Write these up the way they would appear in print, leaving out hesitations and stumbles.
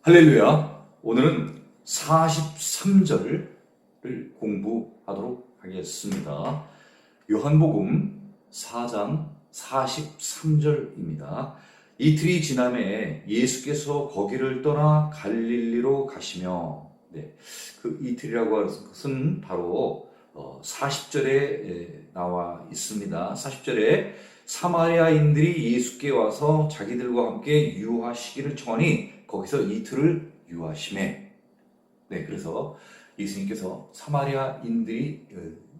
할렐루야. 오늘은 43절을 공부하도록 하겠습니다. 요한복음 4장 43절입니다. 이틀이 지남에 예수께서 거기를 떠나 갈릴리로 가시며, 그 이틀이라고 하는 것은 바로 40절에 나와 있습니다. 40절에 사마리아인들이 예수께 와서 자기들과 함께 유하시기를 청하니 거기서 이틀을 유하시매. 그래서 예수님께서 사마리아인들이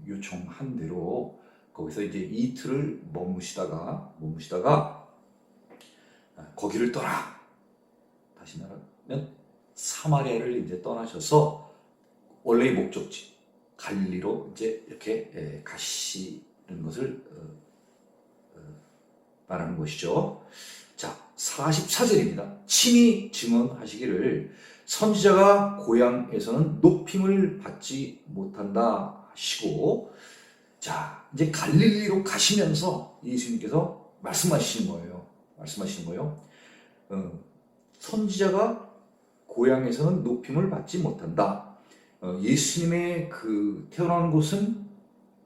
요청한 대로 거기서 이제 이틀을 머무시다가 거기를 떠나, 다시 말하면 사마리아를 이제 떠나셔서 원래의 목적지 갈릴리로 이제 이렇게 가시는 것을 말하는 것이죠. 자, 44절입니다. 친히 증언하시기를 선지자가 고향에서는 높임을 받지 못한다 하시고, 자, 이제 갈릴리로 가시면서 예수님께서 말씀하시는 거예요. 선지자가 고향에서는 높임을 받지 못한다. 예수님의 그 태어난 곳은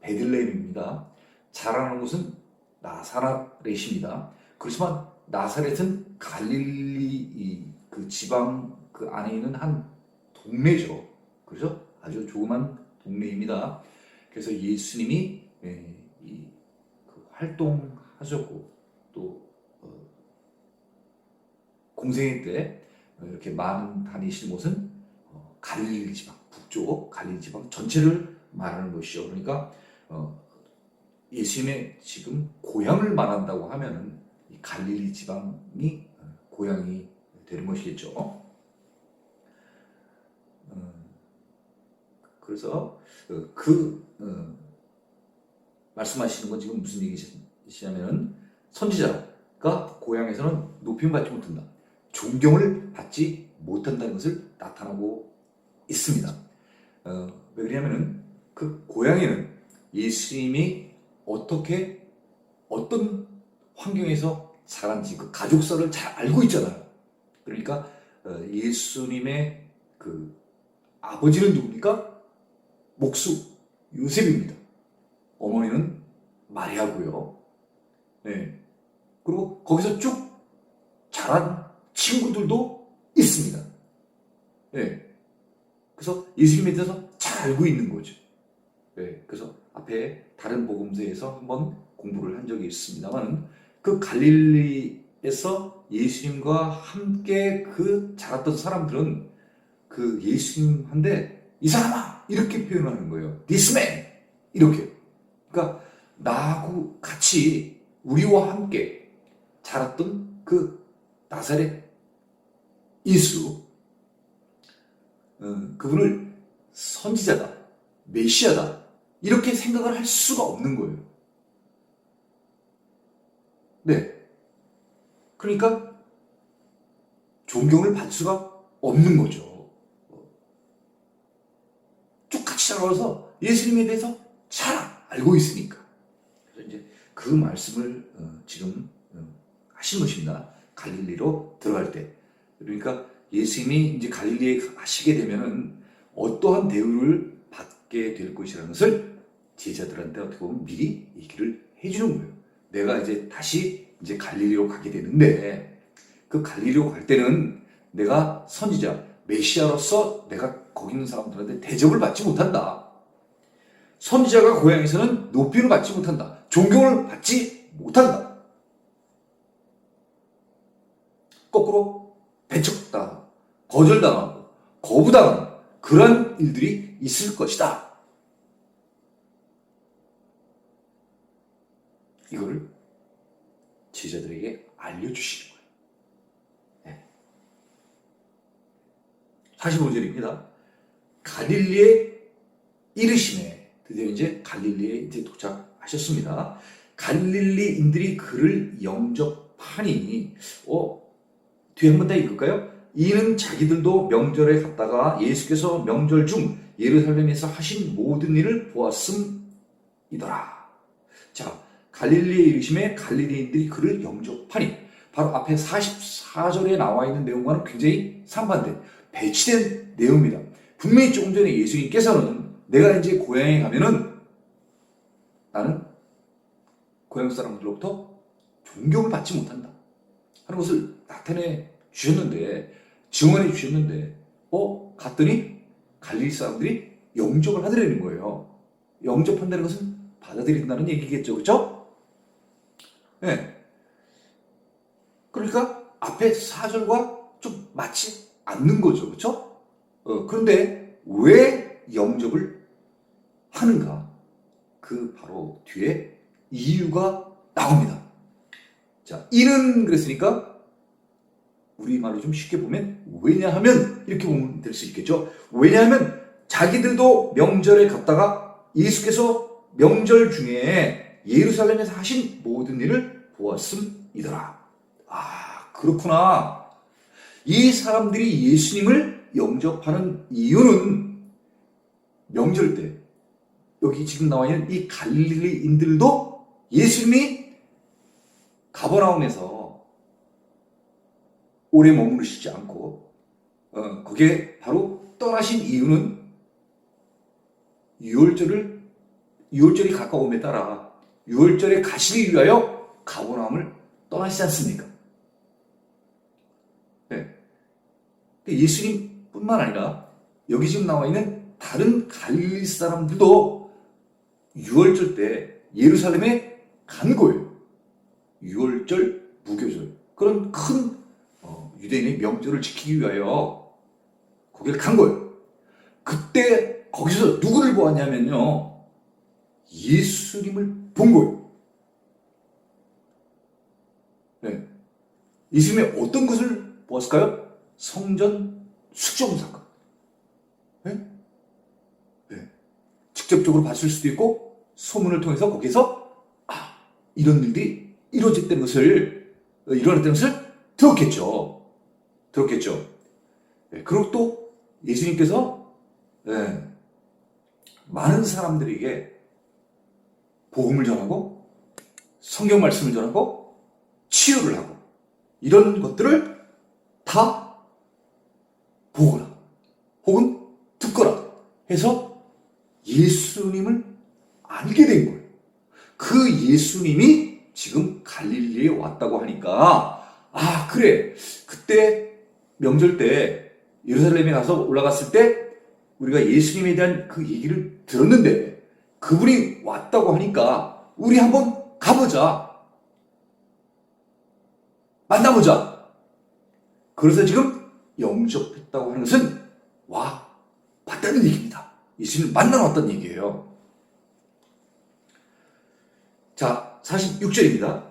베들레헴입니다. 자라는 곳은 나사렛입니다. 그렇지만 나사렛은 갈릴리 그 지방 그 안에 있는 한 동네죠. 그렇죠? 아주 조그만 동네입니다. 그래서 예수님이 그 활동하셨고 또 공생애 때 이렇게 많은 다니실 곳은 갈릴리 지방, 북쪽 갈릴리 지방 전체를 말하는 것이죠. 그러니까 예수님의 지금 고향을 말한다고 하면은 이 갈릴리 지방이 고향이 되는 것이겠죠. 그래서 말씀하시는 건 지금 무슨 얘기시냐면 선지자가 고향에서는 높임을 받지 못한다, 존경을 받지 못한다는 것을 나타나고 있습니다. 왜 그러냐면은 그 고향에는 예수님이 어떤 환경에서 자란지 그 가족사를 잘 알고 있잖아요. 그러니까 예수님의 그 아버지는 누굽니까? 목수 요셉입니다. 어머니는 마리아고요. 그리고 거기서 쭉 자란 친구들도 있습니다. 그래서 예수님에 대해서 잘 알고 있는 거죠. 그래서 앞에 다른 복음서에서 한번 공부를 한 적이 있습니다만, 그 갈릴리에서 예수님과 함께 그 자랐던 사람들은 그 예수님한테 이 사람아 이렇게 표현하는 거예요. This man 이렇게. 그러니까 나하고 같이 우리와 함께 자랐던 그 나사렛 예수, 그분을 선지자다, 메시아다 이렇게 생각을 할 수가 없는 거예요. 그러니까 존경을 받을 수가 없는 거죠. 쭉 같이 자라서 예수님에 대해서 잘 알고 있으니까. 그래서 이제 그 말씀을 지금 하신 것입니다. 갈릴리로 들어갈 때. 그러니까 예수님이 이제 갈릴리에 가시게 되면은 어떠한 대우를 받게 될 것이라는 것을 제자들한테 어떻게 보면 미리 얘기를 해주는 거예요. 내가 이제 다시 이제 갈릴리로 가게 되는데, 그 갈릴리로 갈 때는 내가 선지자, 메시아로서 내가 거기 있는 사람들한테 대접을 받지 못한다. 선지자가 고향에서는 높임을 받지 못한다. 존경을 받지 못한다. 거꾸로 배척당하고 거절당하고 거부당하는 그런 일들이 있을 것이다. 이거를 제자들에게 알려주시는 거예요. 45절입니다. 갈릴리에 이르시매, 드디어 이제 갈릴리에 이제 도착하셨습니다. 갈릴리인들이 그를 영접하니, 뒤에 한 번 더 읽을까요? 이는 자기들도 명절에 갔다가 예수께서 명절 중 예루살렘에서 하신 모든 일을 보았음이더라. 자, 갈릴리에 이르심에 갈릴리인들이 그를 영접하니, 바로 앞에 44절에 나와 있는 내용과는 굉장히 상반된 배치된 내용입니다. 분명히 조금 전에 예수님께서는 내가 이제 고향에 가면은 나는 고향 사람들로부터 존경을 받지 못한다 하는 것을 나타내 주셨는데, 증언해 주셨는데, 갔더니 갈릴리 사람들이 영접을 하더라는 거예요. 영접한다는 것은 받아들인다는 얘기겠죠, 그렇죠? 네. 그러니까 앞에 4절과 좀 맞지 않는 거죠, 그렇죠? 그런데 왜 영접을 하는가? 그 바로 뒤에 이유가 나옵니다. 자, 이는 그랬으니까 우리말로 좀 쉽게 보면 왜냐하면 이렇게 보면 될 수 있겠죠. 왜냐하면 자기들도 명절에 갔다가 예수께서 명절 중에 예루살렘에서 하신 모든 일을 보았음이더라. 아, 그렇구나. 이 사람들이 예수님을 영접하는 이유는 명절 때 여기 지금 나와 있는 이 갈릴리인들도 예수님이 가버나움에서 오래 머무르시지 않고 거기에 바로 떠나신 이유는 유월절이 가까움에 따라 유월절에 가시기 위하여 가버나움을 떠나시지 않습니까? 네. 예수님뿐만 아니라 여기 지금 나와 있는 다른 갈릴리 사람들도 유월절 때 예루살렘에 간 거예요. 유월절, 무교절, 그런 큰 유대인의 명절을 지키기 위하여 거기를 간 거예요. 그때 거기서 누구를 보았냐면요, 예수님을 본 거예요. 네. 예수님의 어떤 것을 보았을까요? 성전 수정 사건. 네? 네. 직접적으로 봤을 수도 있고 소문을 통해서 거기서 이런 일들이 이루어졌다는 것을 들었겠죠. 네. 그리고 또 예수님께서 많은 사람들에게 복음을 전하고 성경 말씀을 전하고 치유를 하고 이런 것들을 다 보거나 혹은 듣거나 해서 예수님을 알게 된 거예요. 그 예수님이 지금 갈릴리에 왔다고 하니까 그래, 그때 명절 때 예루살렘에 가서 올라갔을 때 우리가 예수님에 대한 그 얘기를 들었는데 그분이 왔다고 하니까 우리 한번 가보자, 만나보자. 그래서 지금 영접했다고 하는 것은 봤다는 얘기입니다. 예수님을 만나러 왔다는 얘기예요. 자, 46절입니다.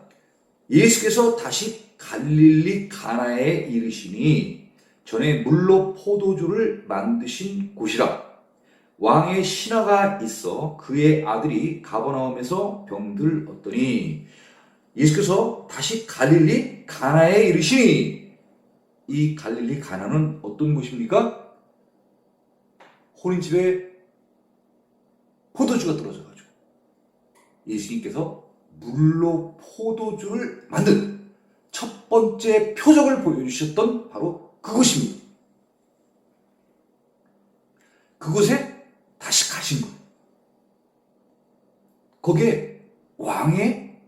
예수께서 다시 갈릴리 가나에 이르시니 전에 물로 포도주를 만드신 곳이라. 왕의 신하가 있어 그의 아들이 가버나움에서 병들었더니 예수께서 다시 갈릴리 가나에 이르시니, 이 갈릴리 가나는 어떤 곳입니까? 혼인집에 포도주가 떨어져가지고 예수님께서 물로 포도주를 만든 첫 번째 표적을 보여주셨던 바로 그곳입니다. 그곳에 다시 가신 거예요. 거기에 왕의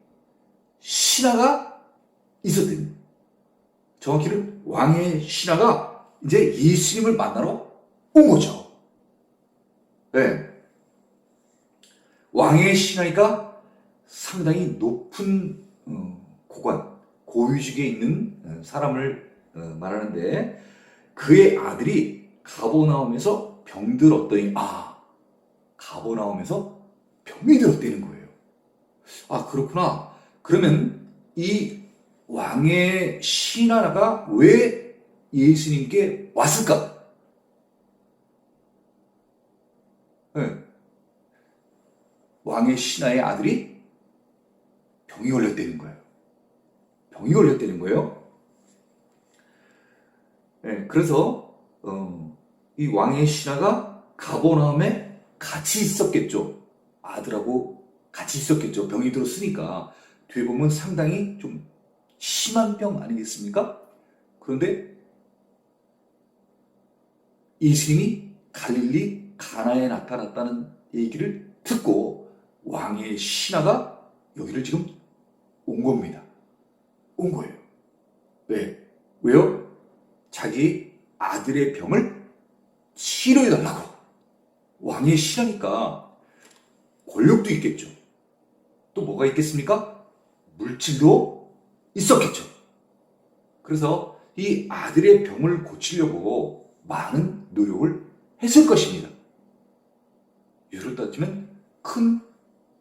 신하가 있었대요. 정확히는 왕의 신하가 이제 예수님을 만나러 온 거죠. 네. 왕의 신하니까 상당히 높은 고위직에 있는 사람을 말하는데, 그의 아들이 가버나움에서 병들었더니 가버나움에서 병이 들었다는 거예요. 그렇구나. 그러면 이 왕의 신하가 왜 예수님께 왔을까? 네. 왕의 신하의 아들이 병이 걸렸다는 거예요. 네, 그래서 이 왕의 신하가 가버나움에 같이 있었겠죠. 아들하고 같이 있었겠죠. 병이 들었으니까. 뒤에 보면 상당히 좀 심한 병 아니겠습니까? 그런데 예수님이 갈릴리 가나에 나타났다는 얘기를 듣고 왕의 신하가 여기를 지금 온 겁니다. 온 거예요. 왜? 왜요? 자기 아들의 병을 치료해달라고. 왕의 신하니까 권력도 있겠죠. 또 뭐가 있겠습니까? 물질도 있었겠죠. 그래서 이 아들의 병을 고치려고 많은 노력을 했을 것입니다. 예를 따지면 큰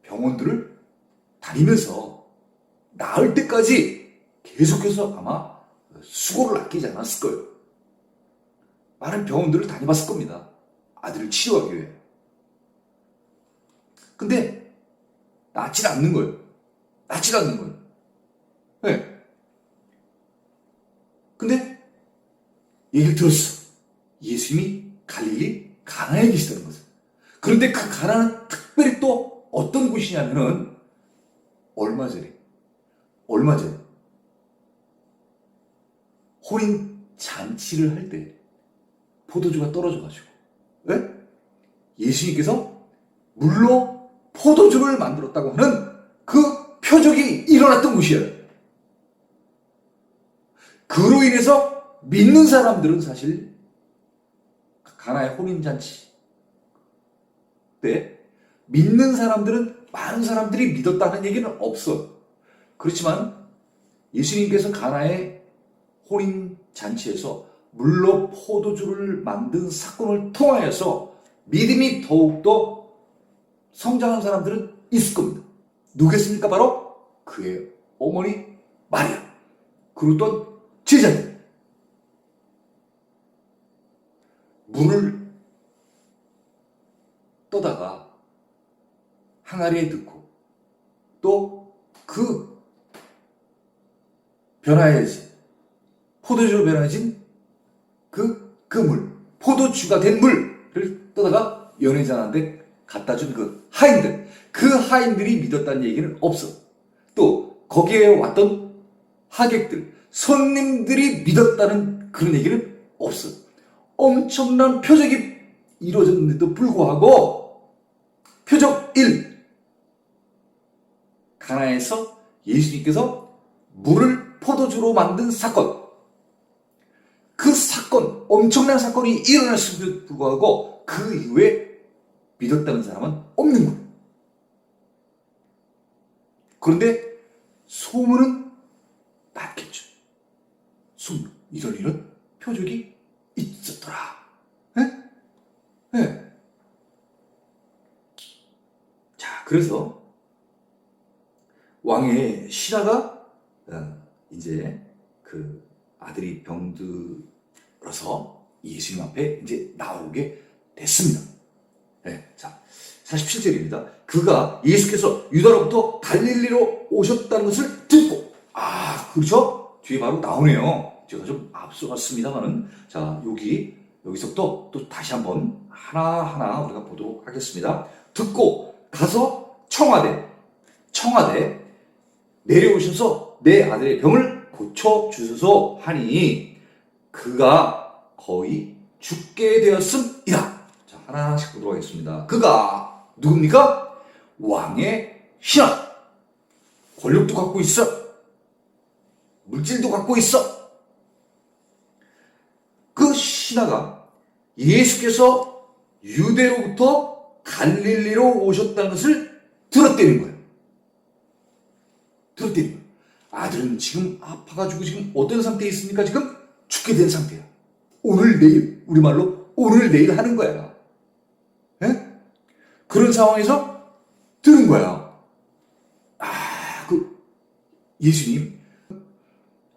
병원들을 다니면서 나을 때까지 계속해서 아마 수고를 아끼지 않았을 거예요. 많은 병원들을 다녀봤을 겁니다. 아들을 치료하기 위해. 근데 낫지 않는 거예요. 낫지 않는 거예요. 네. 근데 얘기를 들었어. 예수님이 갈릴리 가나에 계시다는 것을. 그런데 그 가나는 특별히 또 어떤 곳이냐면은 얼마 전에 혼인 잔치를 할 때 포도주가 떨어져가지고 예수님께서 물로 포도주를 만들었다고 하는 그 표적이 일어났던 곳이에요. 그로 인해서 믿는 사람들은 사실 가나의 혼인잔치 때 믿는 사람들은 많은 사람들이 믿었다는 얘기는 없어. 그렇지만 예수님께서 가나의 혼인잔치에서 물로 포도주를 만든 사건을 통하여서 믿음이 더욱더 성장한 사람들은 있을 겁니다. 누구겠습니까? 바로 그의 어머니 마리아, 그리고 또 제자들. 물을 떠다가 항아리에 넣고 또 그 변화해진 포도주로 변화해진 그 물, 포도주가 된 물을 떠다가 연회장한테 갖다 준 그 하인들, 그 하인들이 믿었다는 얘기는 없어. 또 거기에 왔던 하객들, 손님들이 믿었다는 그런 얘기는 없어. 엄청난 표적이 이루어졌는데도 불구하고 표적 1, 가나에서 예수님께서 물을 포도주로 만든 사건, 그 사건, 엄청난 사건이 일어났음에도 불구하고 그 이후에 믿었다는 사람은 없는 거예요. 그런데 소문은 났겠죠. 소문, 이런 표적이 있었더라. 네. 자, 그래서 왕의 신하가 이제 그 아들이 병들어서 예수님 앞에 이제 나오게 됐습니다. 네, 자, 47절입니다. 그가 예수께서 유다로부터 갈릴리로 오셨다는 것을 듣고, 그렇죠? 뒤에 바로 나오네요. 제가 좀 앞서갔습니다만은, 자, 여기서부터 또 다시 한번 하나하나 우리가 보도록 하겠습니다. 듣고 가서 청하되 내려오셔서 내 아들의 병을 고쳐주소서 하니 그가 거의 죽게 되었음이다. 자, 하나하나씩 보도록 하겠습니다. 그가 누굽니까? 왕의 신하. 권력도 갖고 있어. 물질도 갖고 있어. 그 신하가 예수께서 유대로부터 갈릴리로 오셨다는 것을 들었다는 거예요. 아들은 지금 아파가지고 지금 어떤 상태에 있습니까? 지금 죽게 된 상태야. 오늘 내일, 우리말로 오늘 내일 하는 거야. 예? 그런 상황에서 들은 거야. 예수님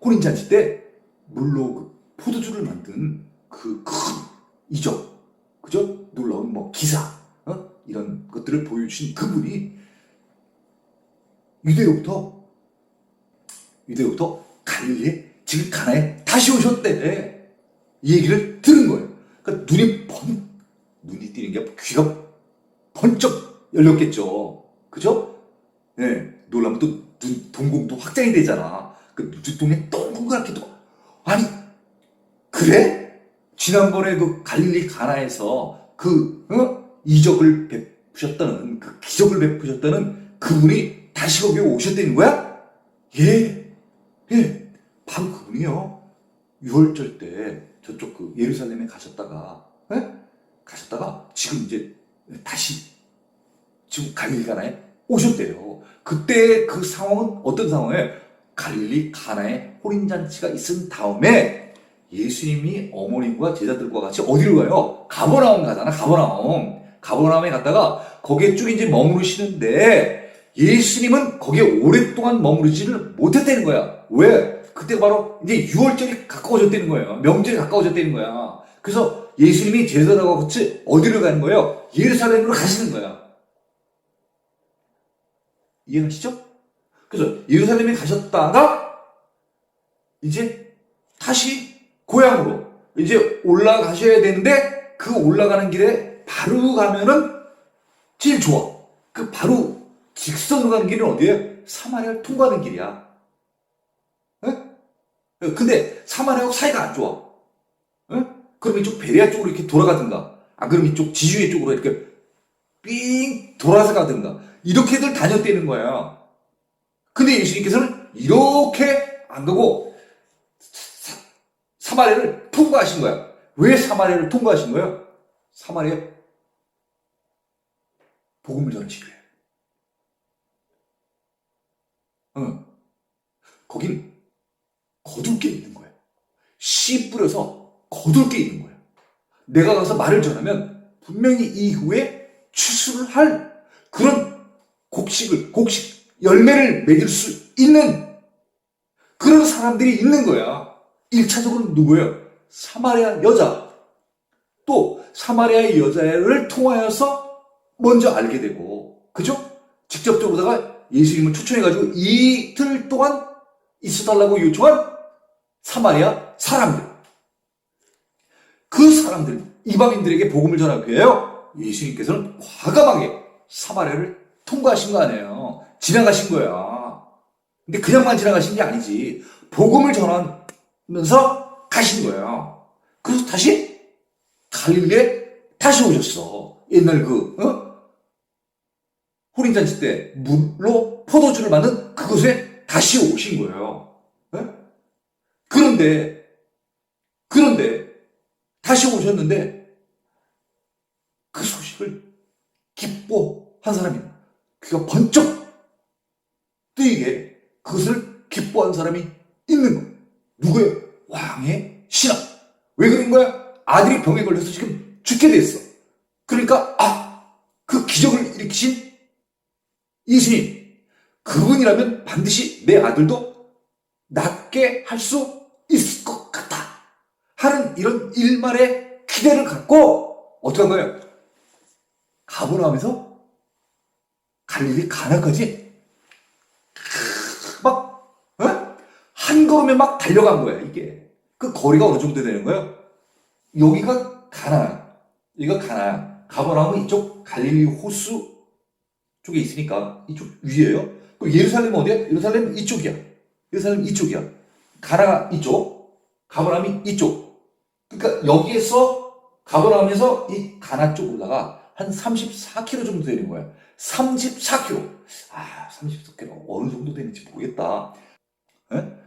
혼인잔치 때 물로 그 포도주를 만든 그 큰 이적, 그죠? 놀라운 기사, 이런 것들을 보여주신 그분이 유대로부터 갈릴리에 지금 가나에 다시 오셨대. 이 얘기를 들은 거예요. 그러니까 눈이 띄는 게 귀가 번쩍 열렸겠죠. 그죠? 네, 놀라면 또 동공도 확장이 되잖아. 그 눈두통에 동그랗게 또 아니 그래? 지난번에 그 갈릴리 가나에서 그 이적을 베푸셨다는 그 기적을 베푸셨다는 그분이 다시 거기에 오셨다는 거야? 예, 예, 바로 그분이요. 6월절 때 저쪽 그 예루살렘에 가셨다가 지금 이제 다시 지금 갈릴리 가나에 오셨대요. 그때 그 상황은 어떤 상황에 갈릴리 가나에 호린잔치가 있은 다음에 예수님이 어머님과 제자들과 같이 어디로 가요? 가버나움 가잖아. 가버나움에 갔다가 거기에 쭉 이제 머무르시는데 예수님은 거기에 오랫동안 머무르지를 못했다는 거야. 왜? 그때 바로 이제 6월절이 가까워졌다는 거예요. 명절이 가까워졌다는 거야. 그래서 예수님이 제자들과 같이 어디로 가는 거예요? 예루살렘으로 가시는 거야. 이해가시죠? 그래서 예루살렘에 가셨다가 이제 다시 고향으로 이제 올라가셔야 되는데 그 올라가는 길에 바로 가면은 제일 좋아. 그 바로 직선으로 가는 길은 어디예요? 사마리아를 통과하는 길이야. 에? 근데 사마리아하고 사이가 안 좋아. 에? 그럼 이쪽 베레아 쪽으로 이렇게 돌아가든가, 그럼 이쪽 지주의 쪽으로 이렇게 삥 돌아서 가든가, 이렇게들 다녔다는 거야. 근데 예수님께서는 이렇게 안 가고 사마리아를 통과하신 거야. 왜 사마리아를 통과하신 거야? 사마리아 복음을 전하시기 위해. 거긴 거둘 게 있는 거야. 씨 뿌려서 거둘 게 있는 거야. 내가 가서 말을 전하면 분명히 이후에 추수를 할 그런 곡식, 열매를 맺을 수 있는 그런 사람들이 있는 거야. 1차적으로 누구예요? 사마리아 여자. 또 사마리아의 여자를 통하여서 먼저 알게 되고, 그죠? 직접적으로다가 예수님을 초청해가지고 이틀 동안 있어달라고 요청한 사마리아 사람들. 그 사람들, 이방인들에게 복음을 전하기 위해요. 예수님께서는 과감하게 사마리아를 통과하신 거 아니에요. 지나가신 거야. 근데 그냥만 지나가신 게 아니지. 복음을 전하면서 가신 거예요. 그래서 다시 갈릴리에 다시 오셨어. 옛날 호린잔치 때 물로 포도주를 만든 그곳에 다시 오신 거예요. 그런데 다시 오셨는데 그 소식을 기뻐한 사람이 귀가 번쩍 뜨이게 그것을 기뻐한 사람이 있는 거예요. 누구예요? 왕의 신하. 왜 그런 거야? 아들이 병에 걸려서 지금 죽게 됐어. 그러니까 그 기적을 일으키신 예수님, 그분이라면 반드시 내 아들도 낫게 할 수 있을 것 같다 하는 이런 일말의 기대를 갖고 어떻게 한 거예요? 가버나움에서 갈릴리 가나까지 한 걸음에 막 달려간 거야. 이게 그 거리가 어느 정도 되는 거예요? 여기가 가나, 가버나움은 이쪽 갈릴리 호수 쪽에 있으니까 이쪽 위에요. 그럼 예루살렘은 어디야? 예루살렘은 이쪽이야. 가나가 이쪽, 가버나움이 이쪽. 그러니까 여기에서 가버나움에서 이 가나 쪽 올라가 한 34km 정도 되는 거야. 34km. 34km 어느 정도 되는지 모르겠다.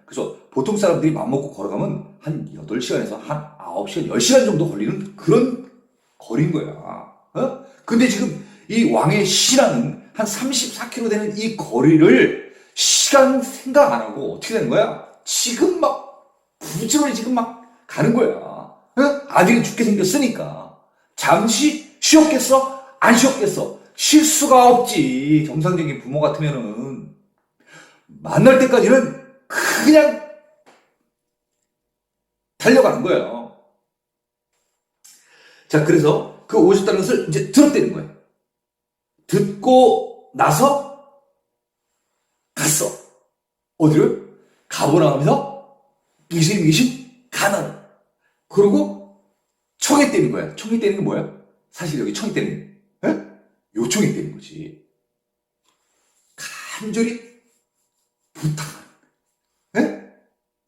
그래서 보통 사람들이 맘먹고 걸어가면 한 8시간에서 한 9시간, 10시간 정도 걸리는 그런 거리인 거야. 근데 지금 이 왕의 신하는 한 34km 되는 이 거리를 시간 생각 안 하고 어떻게 되는 거야? 지금 막 부지런히 지금 막 가는 거야. 아들이 죽게 생겼으니까. 잠시 쉬었겠어? 안 쉬었겠어? 쉴 수가 없지. 정상적인 부모 같으면은 만날 때까지는 그냥 달려가는 거예요. 자, 그래서 그 오셨다는 것을 이제 들었다는 거예요. 듣고 나서 갔어. 어디를? 가버나움에서 예수님이 계신 가나를. 그리고 청했다는 거야. 청했다는 게 뭐야? 사실 여기 청했다는 게 요청했다는 거지. 간절히 부탁하는.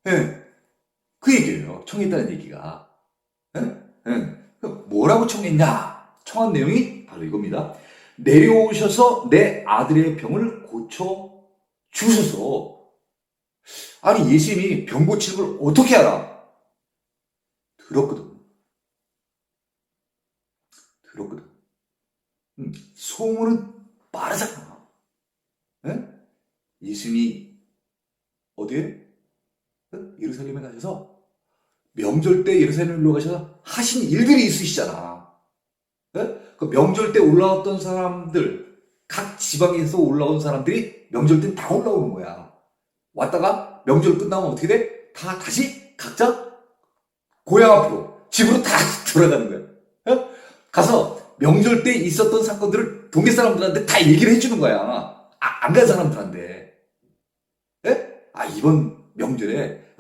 예, 그 얘기예요. 청했다는 얘기가. 예? 예. 뭐라고 청했냐? 청한 내용이 바로 이겁니다. 내려오셔서 내 아들의 병을 고쳐 주소서. 아니, 예수님이 병 고치는 걸 어떻게 알아? 들었거든. 들었거든. 소문은 빠르잖아. 예? 예수님이 어디에? 예루살렘에 가셔서 명절 때 예루살렘으로 가셔서 하신 일들이 있으시잖아. 예? 그 명절 때 올라왔던 사람들, 각 지방에서 올라온 사람들이 명절 때 다 올라오는 거야. 왔다가 명절 끝나면 어떻게 돼? 다 다시 각자 고향 앞으로, 집으로 다 돌아가는 거야. 예? 가서 명절 때 있었던 사건들을 동네 사람들한테 다 얘기를 해주는 거야. 안 간 사람들한테. 예? 이번 명절에,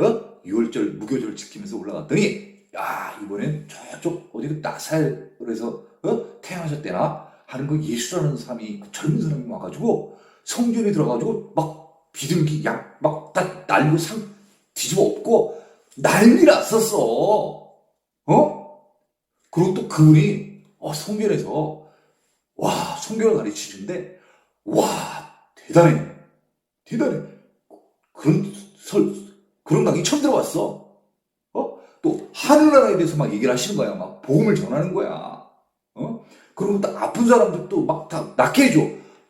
6월절, 무교절 지키면서 올라갔더니, 야, 이번엔 저쪽, 어디 나사에서, 태어나셨대나? 하는 그 예수라는 사람이, 그 젊은 사람이 와가지고, 성전에 들어가가지고, 막, 비둘기, 양, 막, 다 날리고 상 뒤집어 엎고, 난리 났었어. 그리고 또 그분이, 성전에서, 와, 성경을 가르치는데, 와, 대단해. 대단해. 그런 강의 처음 들어봤어. 또, 하늘나라에 대해서 막 얘기를 하시는 거야. 막, 복음을 전하는 거야. 그리고 또 아픈 사람들도 막 다 낫게 해줘.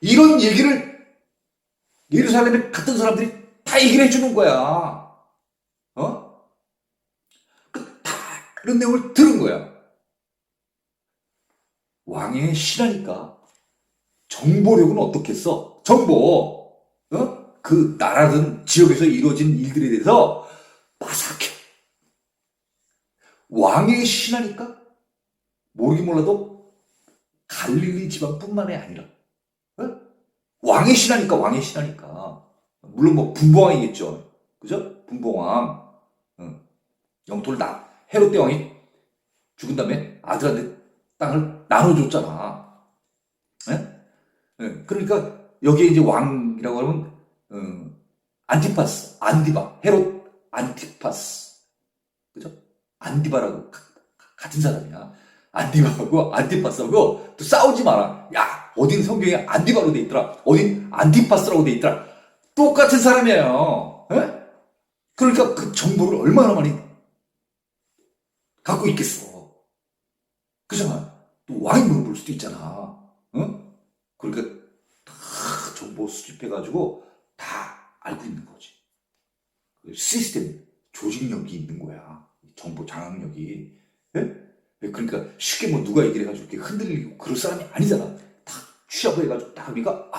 이런 얘기를 예루살렘에 갔던 사람들이 다 얘기를 해주는 거야. 다 그런 내용을 들은 거야. 왕의 신하니까 정보력은 어떻겠어? 정보. 그 나라든 지역에서 이루어진 일들에 대해서 빠삭해. 왕의 신하니까 모르긴 몰라도 갈릴리 지방뿐만이 아니라 왕의 신하니까 물론 뭐 분봉왕이겠죠. 그죠? 분봉왕. 영토를 헤롯 대왕이 죽은 다음에 아들한테 땅을 나눠줬잖아. 그러니까 여기에 이제 왕이라고 하면 헤롯 안티파스, 그죠? 안디바라고 같은 사람이야. 안디바하고 안티파스하고 또 싸우지 마라. 야, 어딘 성경에 안디바로 돼 있더라. 어딘 안티파스라고 돼 있더라. 똑같은 사람이에요. 그러니까 그 정보를 얼마나 많이 갖고 있겠어. 그잖아. 또 왕이 물어볼 수도 있잖아. 그러니까 다 정보 수집해가지고 다 알고 있는 거지. 시스템, 조직력이 있는 거야. 정보 장악력이. 그러니까 쉽게 뭐 누가 얘기를 해가지고 이렇게 흔들리고 그럴 사람이 아니잖아. 다 취합을 해가지고 딱 우리가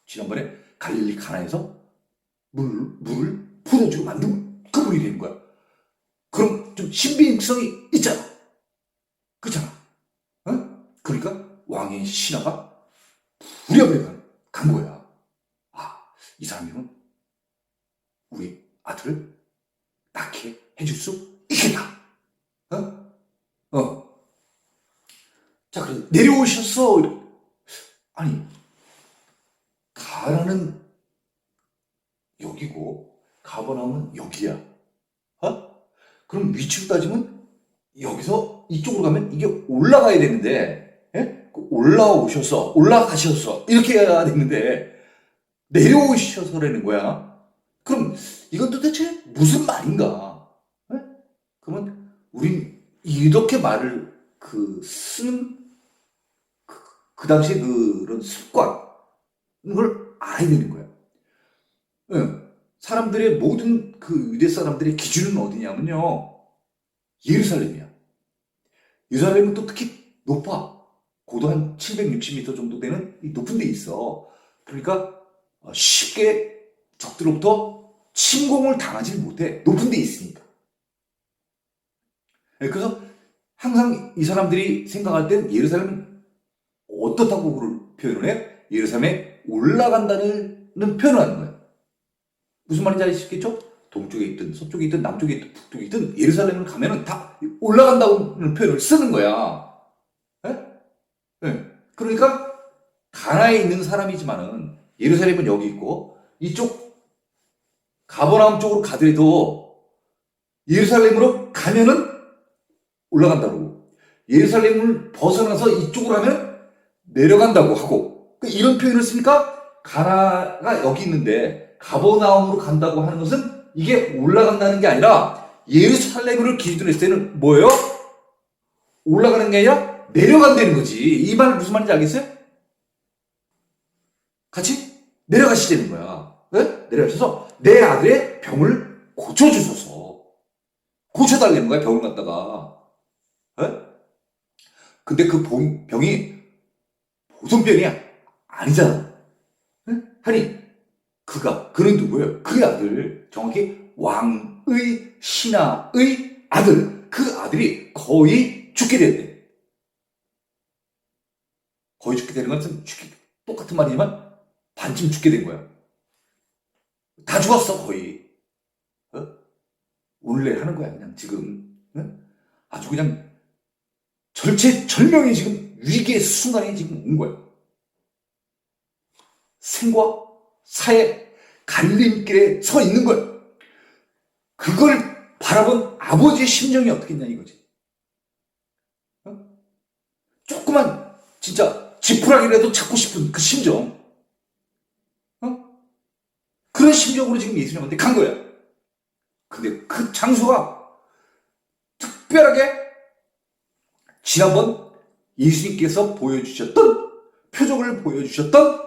지난번에 갈릴리 가나에서 물을 풀어주고 만든 그분이 되는 거야. 그럼 좀 신빙성이 있잖아. 그렇잖아. 그러니까 왕의 신하가 부랴부랴 간 거야. 이 사람이면 우리 아들을 낳게 해줄 수 있겠다. 자, 그래서 내려오셨어. 아니, 가나는 여기고 가버나움은 여기야. 그럼 위치로 따지면 여기서 이쪽으로 가면 이게 올라가야 되는데, 올라가셔서 이렇게 해야 되는데 내려오셔서라는 거야. 그럼 이건 도대체 무슨 말인가? 그러면 우린 이렇게 말을 쓰는 그 당시에 그런 습관, 걸 알아야 되는 거야. 사람들의 모든 그 유대 사람들의 기준은 어디냐면요. 예루살렘이야. 예루살렘은 또 특히 높아. 고도 한 760m 정도 되는 높은 데 있어. 그러니까 쉽게 적들로부터 침공을 당하지 못해. 높은 데 있으니까. 그래서 항상 이 사람들이 생각할 땐 예루살렘은 어떻다고 그걸 표현을 해? 예루살렘에 올라간다는 표현을 하는 거야. 무슨 말인지 아시겠죠? 동쪽에 있든 서쪽에 있든 남쪽에 있든 북쪽에 있든 예루살렘을 가면은 다 올라간다는 표현을 쓰는 거야. 그러니까 가나에 있는 사람이지만은 예루살렘은 여기 있고 이쪽 가버나움 쪽으로 가더라도 예루살렘으로 가면은 올라간다고, 예루살렘을 벗어나서 이쪽으로 하면 내려간다고 하고, 이런 표현을 쓰니까 가나가 여기 있는데 가버나움으로 간다고 하는 것은 이게 올라간다는 게 아니라 예루살렘을 기준으로 했을 때는 뭐예요? 올라가는 게 아니라 내려간다는 거지. 이 말 무슨 말인지 알겠어요? 같이 내려가시자는 거야. 네? 내려가셔서 내 아들의 병을 고쳐주소서. 고쳐달라는 거야, 병을 갖다가. 네? 근데 그 병이 보통 병이 아니잖아. 네? 아니, 그는 누구예요? 그 아들, 정확히 왕의 신하의 아들, 그 아들이 거의 죽게 됐대. 거의 죽게 되는 것은 똑같은 말이지만 반쯤 죽게 된 거야. 다 죽었어, 거의. 원래 하는 거야, 그냥 지금. 아주 그냥 절체절명의 지금 위기의 순간에 지금 온 거야. 생과 사의 갈림길에 서 있는 거야. 그걸 바라본 아버지의 심정이 어떻겠냐 이거지. 조그만 진짜 지푸라기라도 찾고 싶은 그 심정. 그런 심정으로 지금 예수님한테 간 거야. 근데 그 장소가 특별하게 지난번 예수님께서 보여주셨던, 표적을 보여주셨던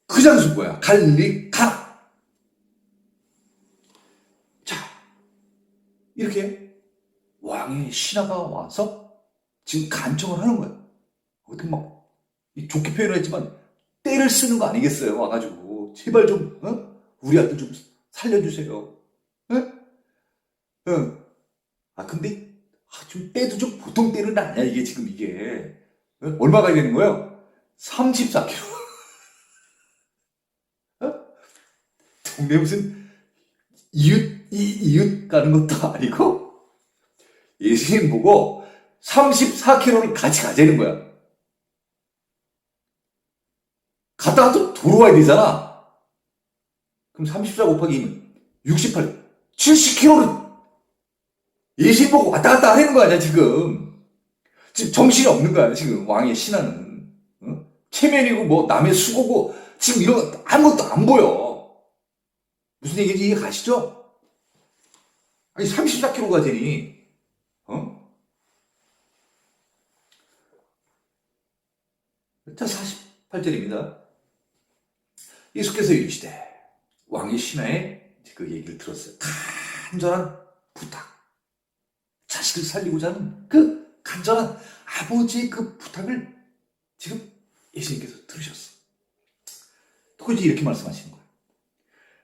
그 장소인 거야. 갈릴리 가나. 자, 이렇게 왕의 신하가 와서 지금 간청을 하는 거야. 어떻게 막 좋게 표현을 했지만 때를 쓰는 거 아니겠어요? 와가지고 제발 좀 우리 아들 좀 살려주세요. 근데 좀 때도 좀 보통 때는 아니야 이게 지금 이게. 얼마 가야 되는 거예요? 34km. 동네 무슨 이웃 가는 것도 아니고 예수님 보고 34km를 같이 가자는 거야. 갔다가 또 돌아와야 되잖아. 그럼 34 곱하기 2는 68, 70km를 예수님 보고 왔다 갔다 하는 거 아니야 지금. 지금 정신이 없는 거야 지금 왕의 신하는. 체면이고 뭐 남의 수고고 지금 이런 거 아무것도 안 보여. 무슨 얘기인지 이해 가시죠? 아니 34km가 되니 자 48절입니다. 예수께서 이르시되, 왕의 신하의 그 얘기를 들었어요. 간절한 부탁, 자식을 살리고자 하는 그 간절한 아버지의 그 부탁을 지금 예수님께서 들으셨어. 또 이제 이렇게 말씀하시는 거예요.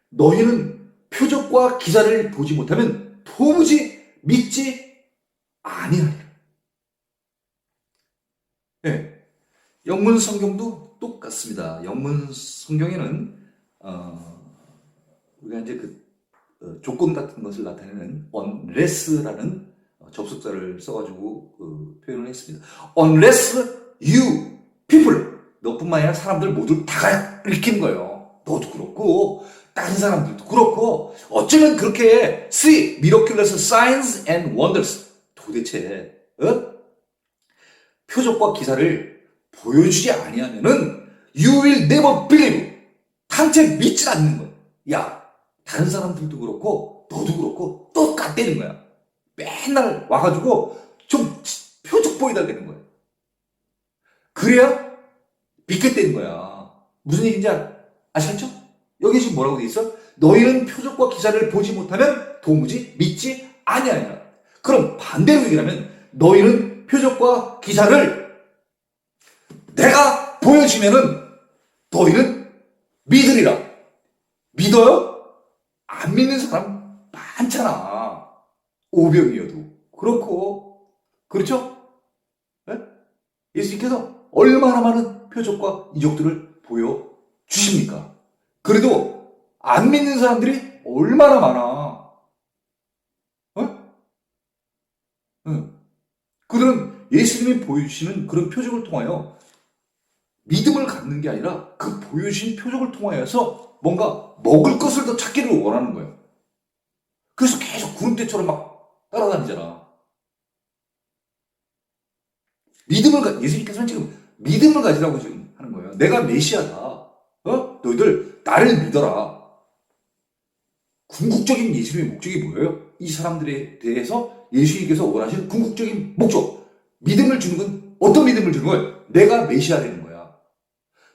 너희는 표적과 기사를 보지 못하면 도무지 믿지 아니하리라. 네. 영문 성경도 똑같습니다. 영문 성경에는 우리가 이제 조건 같은 것을 나타내는 unless라는 접속사를 써가지고 표현을 했습니다. Unless you people, 너뿐만 아니라 사람들 모두 다 읽히는 거예요. 너도 그렇고 다른 사람들도 그렇고 어쩌면 그렇게 see miraculous signs and wonders, 도대체 표적과 기사를 보여주지 아니하면은 you will never believe, 당체 믿지 않는 거야. 야, 다른 사람들도 그렇고 너도 그렇고 똑같다는 거야. 맨날 와가지고 좀 표적 보여달라는 거야. 그래야 믿겠다는 거야. 무슨 얘기인지 아시겠죠? 여기 지금 뭐라고 돼 있어? 너희는 표적과 기사를 보지 못하면 도무지 믿지 아니하리라. 그럼 반대로 얘기하면 너희는 표적과 기사를 내가 보여주면은 너희는 믿으리라. 믿어요? 안 믿는 사람 많잖아. 오병이어도 그렇고. 그렇죠? 네? 예수님께서 얼마나 많은 표적과 이적들을 보여주십니까? 그래도 안 믿는 사람들이 얼마나 많아. 그들은 예수님이 보여주시는 그런 표적을 통하여 믿음을 갖는 게 아니라 그 보여주신 표적을 통하여서 뭔가 먹을 것을 더 찾기를 원하는 거예요. 그래서 계속 구름대처럼 막 따라다니잖아. 예수님께서는 지금 믿음을 가지라고 지금 하는 거예요. 내가 메시아다. 너희들 나를 믿어라. 궁극적인 예수님의 목적이 뭐예요? 이 사람들에 대해서 예수님께서 원하시는 궁극적인 목적. 믿음을 주는 건 어떤 믿음을 주는 거예요? 내가 메시아라는 거야.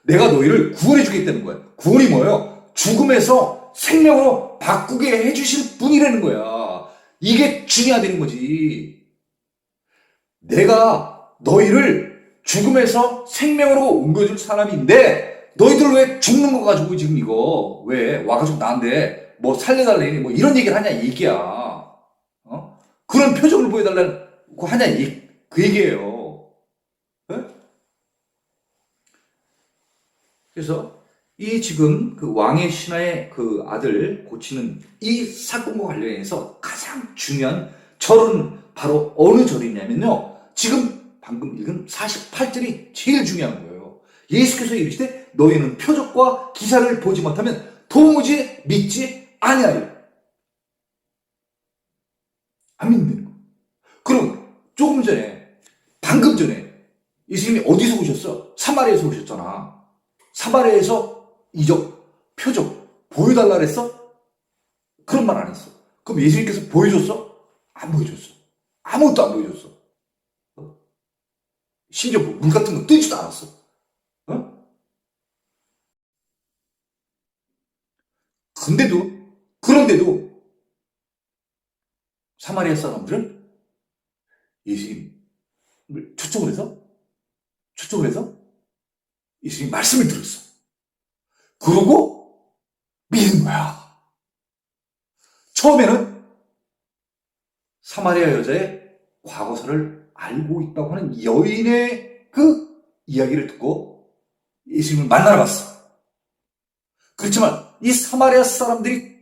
내가 너희를 구원해 주겠다는 거야. 구원이 뭐예요? 죽음에서 생명으로 바꾸게 해주실 분이라는 거야. 이게 중요하다는 거지. 내가 너희를 죽음에서 생명으로 옮겨줄 사람인데 너희들 왜 죽는 거 가지고 지금 이거 왜 와가지고 나한테 뭐 살려달라니 뭐 이런 얘기를 하냐 이 얘기야. 그런 표정을 보여달라고 하냐 그 얘기예요. 네? 그래서 이 지금 그 왕의 신하의 그 아들 고치는 이 사건과 관련해서 가장 중요한 절은 바로 어느 절이냐면요. 지금 방금 읽은 48절이 제일 중요한 거예요. 예수께서 이르시되 너희는 표적과 기사를 보지 못하면 도무지 믿지 아니하리라. 안 믿는 거. 그럼 조금 전에 방금 전에 예수님이 어디서 오셨어? 사마리아에서 오셨잖아. 사마리아에서 이적, 표적 보여달라 그랬어? 그런 말 안 했어. 그럼 예수님께서 보여줬어? 안 보여줬어. 아무것도 안 보여줬어. 심지어 물 같은 거 뜨지도 않았어. 그런데도 사마리아 사람들은 예수님을 초청을 해서 예수님 말씀을 들었어. 그러고 믿은 거야. 처음에는 사마리아 여자의 과거사를 알고 있다고 하는 여인의 그 이야기를 듣고 예수님을 만나러 갔어. 그렇지만 이 사마리아 사람들이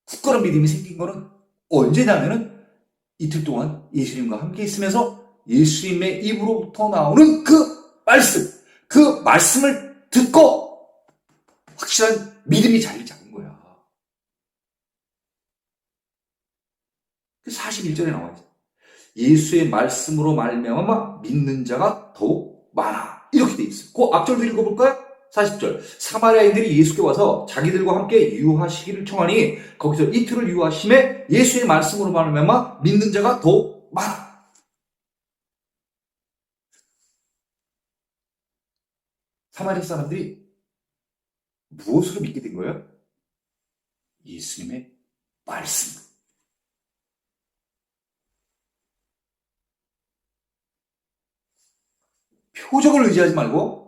굳건한 믿음이 생긴 거는 언제냐면은 이틀 동안 예수님과 함께 있으면서 예수님의 입으로부터 나오는 그 말씀을 듣고 확실한 믿음이 자리를 잡은 거야. 41절에 나와 있어. 예수의 말씀으로 말미암아 믿는 자가 더욱 많아. 이렇게 돼 있어요. 그 앞절도 읽어볼까요? 40절. 사마리아인들이 예수께 와서 자기들과 함께 유하시기를 청하니 거기서 이틀을 유하심에 예수의 말씀으로 말미암아 믿는 자가 더욱 많아. 사마리아 사람들이 무엇으로 믿게 된 거예요? 예수님의 말씀. 표적을 의지하지 말고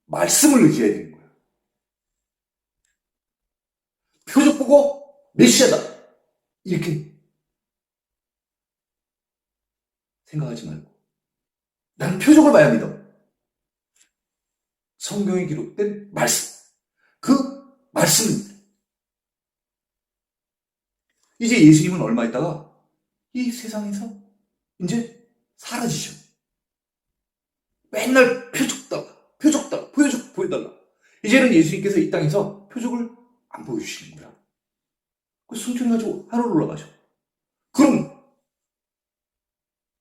말씀을 의지해야 되는 거예요. 표적 보고 메시아다 이렇게 생각하지 말고 나는 표적을 봐야 믿어. 성경에 기록된 말씀. 그 말씀. 이제 예수님은 얼마 있다가 이 세상에서 이제 사라지죠. 맨날 표적 보여달라. 이제는 예수님께서 이 땅에서 표적을 안 보여주시는 거야. 그 승천해가지고 하늘로 올라가죠. 그럼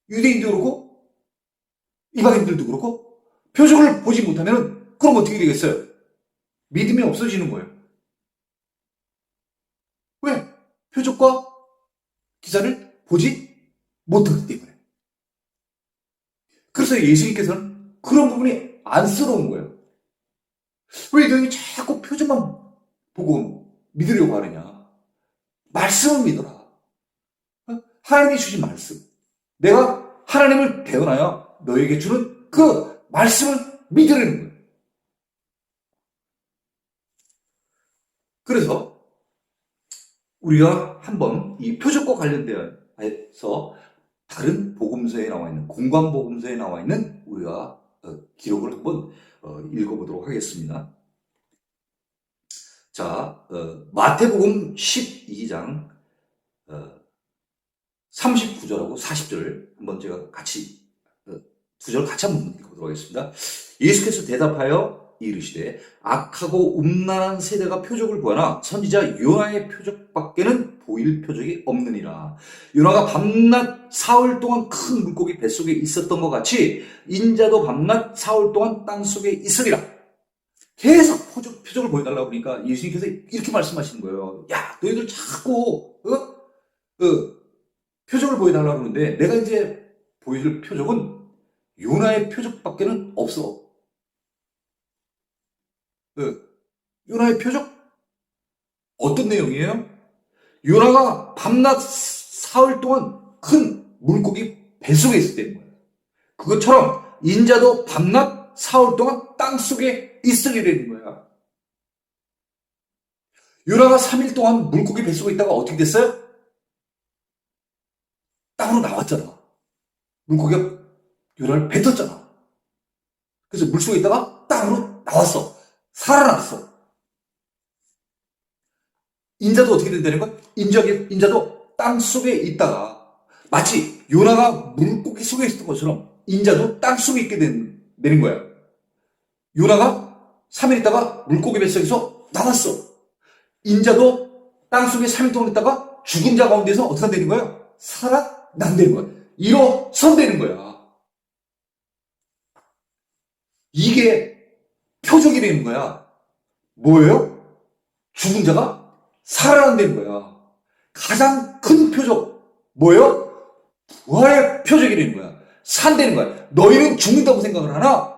유대인도 그렇고 이방인들도 그렇고 표적을 보지 못하면 그럼 어떻게 되겠어요? 믿음이 없어지는 거예요. 왜? 표적과 기사를 보지 못하기 때문에. 그래서 예수님께서는 그런 부분이 안쓰러운 거예요. 왜 너희 자꾸 표적만 보고 믿으려고 하느냐? 말씀을 믿어라. 하나님이 주신 말씀. 내가 하나님을 대언하여 너에게 주는 그 말씀을 믿으라는 거예요. 그래서 우리가 한번 이 표적과 관련되어서 다른 복음서에 나와 있는 공관복음서에 나와 있는 우리가 기록을 한번 읽어보도록 하겠습니다. 자, 마태복음 12장 39절하고 40절 한번 제가 같이 두 절 같이 한번 읽어보도록 하겠습니다. 예수께서 대답하여 이르시되 악하고 음란한 세대가 표적을 보아나 선지자 요나의 표적밖에는 보일 표적이 없느니라. 요나가 밤낮 사흘 동안 큰 물고기 뱃속에 있었던 것 같이 인자도 밤낮 사흘 동안 땅속에 있으리라. 계속 표적을 보여달라고 그러니까 예수님께서 이렇게 말씀하시는 거예요. 야, 너희들 자꾸 표적을 보여달라고 그러는데 내가 이제 보여줄 표적은 요나의 표적밖에는 없어. 요나의 표적? 어떤 내용이에요? 요나가 밤낮 사흘 동안 큰 물고기 뱃속에 있었다는 거예요. 그것처럼 인자도 밤낮 사흘 동안 땅속에 있으리라는 거야. 요나가 3일 동안 물고기 뱃속에 있다가 어떻게 됐어요? 땅으로 나왔잖아. 물고기가 요나를 뱉었잖아. 그래서 물속에 있다가 땅으로 나왔어. 살아났어. 인자도 어떻게 된다는 거야? 인자도 땅속에 있다가 마치 요나가 물고기 속에 있었던 것처럼 인자도 땅속에 있게 되는 거야. 요나가 3일 있다가 물고기 뱃속에서 나왔어. 인자도 땅속에 3일 동안 있다가 죽은 자 가운데서 어떻게 되는 거야? 살아난다는 거야. 일어선다는 거야. 이게 표적이 되는 거야. 뭐예요? 죽은 자가 살아난다는 거야. 가장 큰 표적 뭐예요? 부활의 표적이 되는 거야. 산다는 거야. 너희는 죽는다고 생각을 하나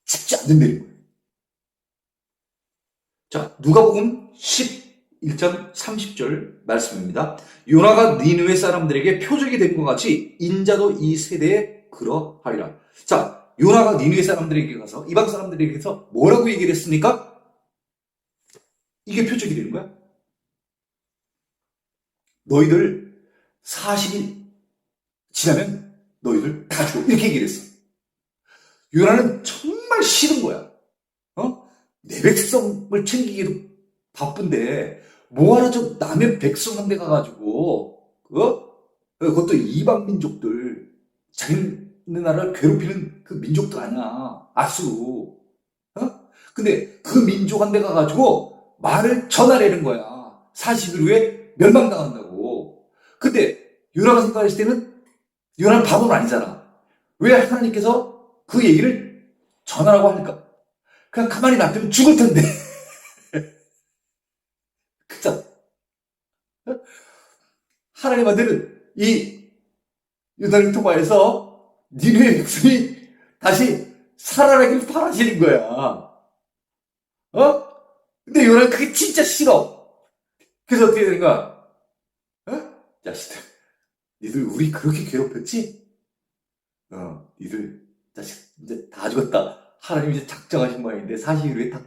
죽지 않는다는 거야. 자, 누가복음 11장 30절 말씀입니다. 요나가 니느웨 사람들에게 표적이 된 것 같이 인자도 이 세대에 그러하리라. 자, 요나가 니느웨 사람들에게 가서 이방 사람들에게 가서 뭐라고 얘기를 했습니까? 이게 표적이 되는 거야. 너희들 40일 지나면 너희들 다 죽어. 이렇게 얘기를 했어. 요나는 정말 싫은 거야. 내 백성을 챙기기도 바쁜데 뭐하러 저 남의 백성한테 가가지고 그것도 이방 민족들 자기네 나라를 괴롭히는 그 민족들 아니야. 아수. 근데 그 민족한테 가가지고 말을 전하려는 거야. 40일 후에 멸망당한다고. 근데 요나가 생각했을 때는 요나는 바보는 아니잖아. 왜 하나님께서 그 얘기를 전하라고 하니까 그냥 가만히 놔두면 죽을 텐데. 그죠? 하나님한테는 이 요나를 통하여서 니네의 백성이 다시 살아나길 바라시는 거야. 근데 요나는 그게 진짜 싫어. 그래서 어떻게 되는 거야? 자식들, 니들 우리 그렇게 괴롭혔지? 니들 자식 이제 다 죽었다. 하나님이 이제 작정하신 모양인데 40일 후에 다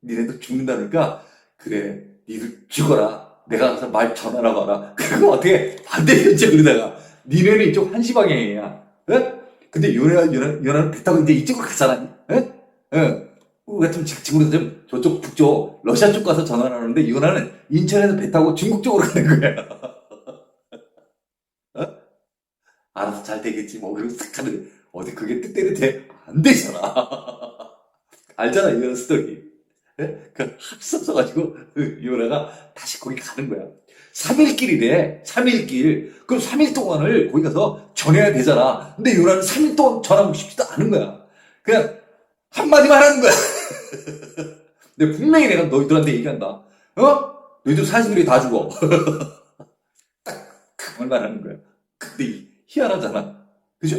니네도 죽는다니까 그래 니들 죽어라. 내가 가서 말 전하라고 하라. 그거 어떻게 반대편째 그러다가 니네는 이쪽 한시방향이야. 근데 요나는 배 타고 이제 이쪽으로 가잖아. 우리 같으면 지금부터 좀 저쪽 북쪽 러시아 쪽 가서 전화를 하는데 요나는 인천에서 배 타고 중국 쪽으로 가는 거야. 알아서 잘 되겠지 뭐 그러고 싹 가는데 어디 그게 뜻대로 돼? 안 되잖아. 알잖아 이런 스토리. 그 합쳐서가지고 요나가 다시 거기 가는 거야. 3일 길이래. 3일 길. 그럼 3일 동안을 거기 가서 전해야 되잖아. 근데 요나는 3일 동안 전하고 싶지도 않은 거야. 그냥 한마디만 하는 거야. 근데 분명히 내가 너희들한테 얘기한다. 너희들 40일에 다 죽어. 딱 그 말만 하는 거야. 근데 희한하잖아. 그죠?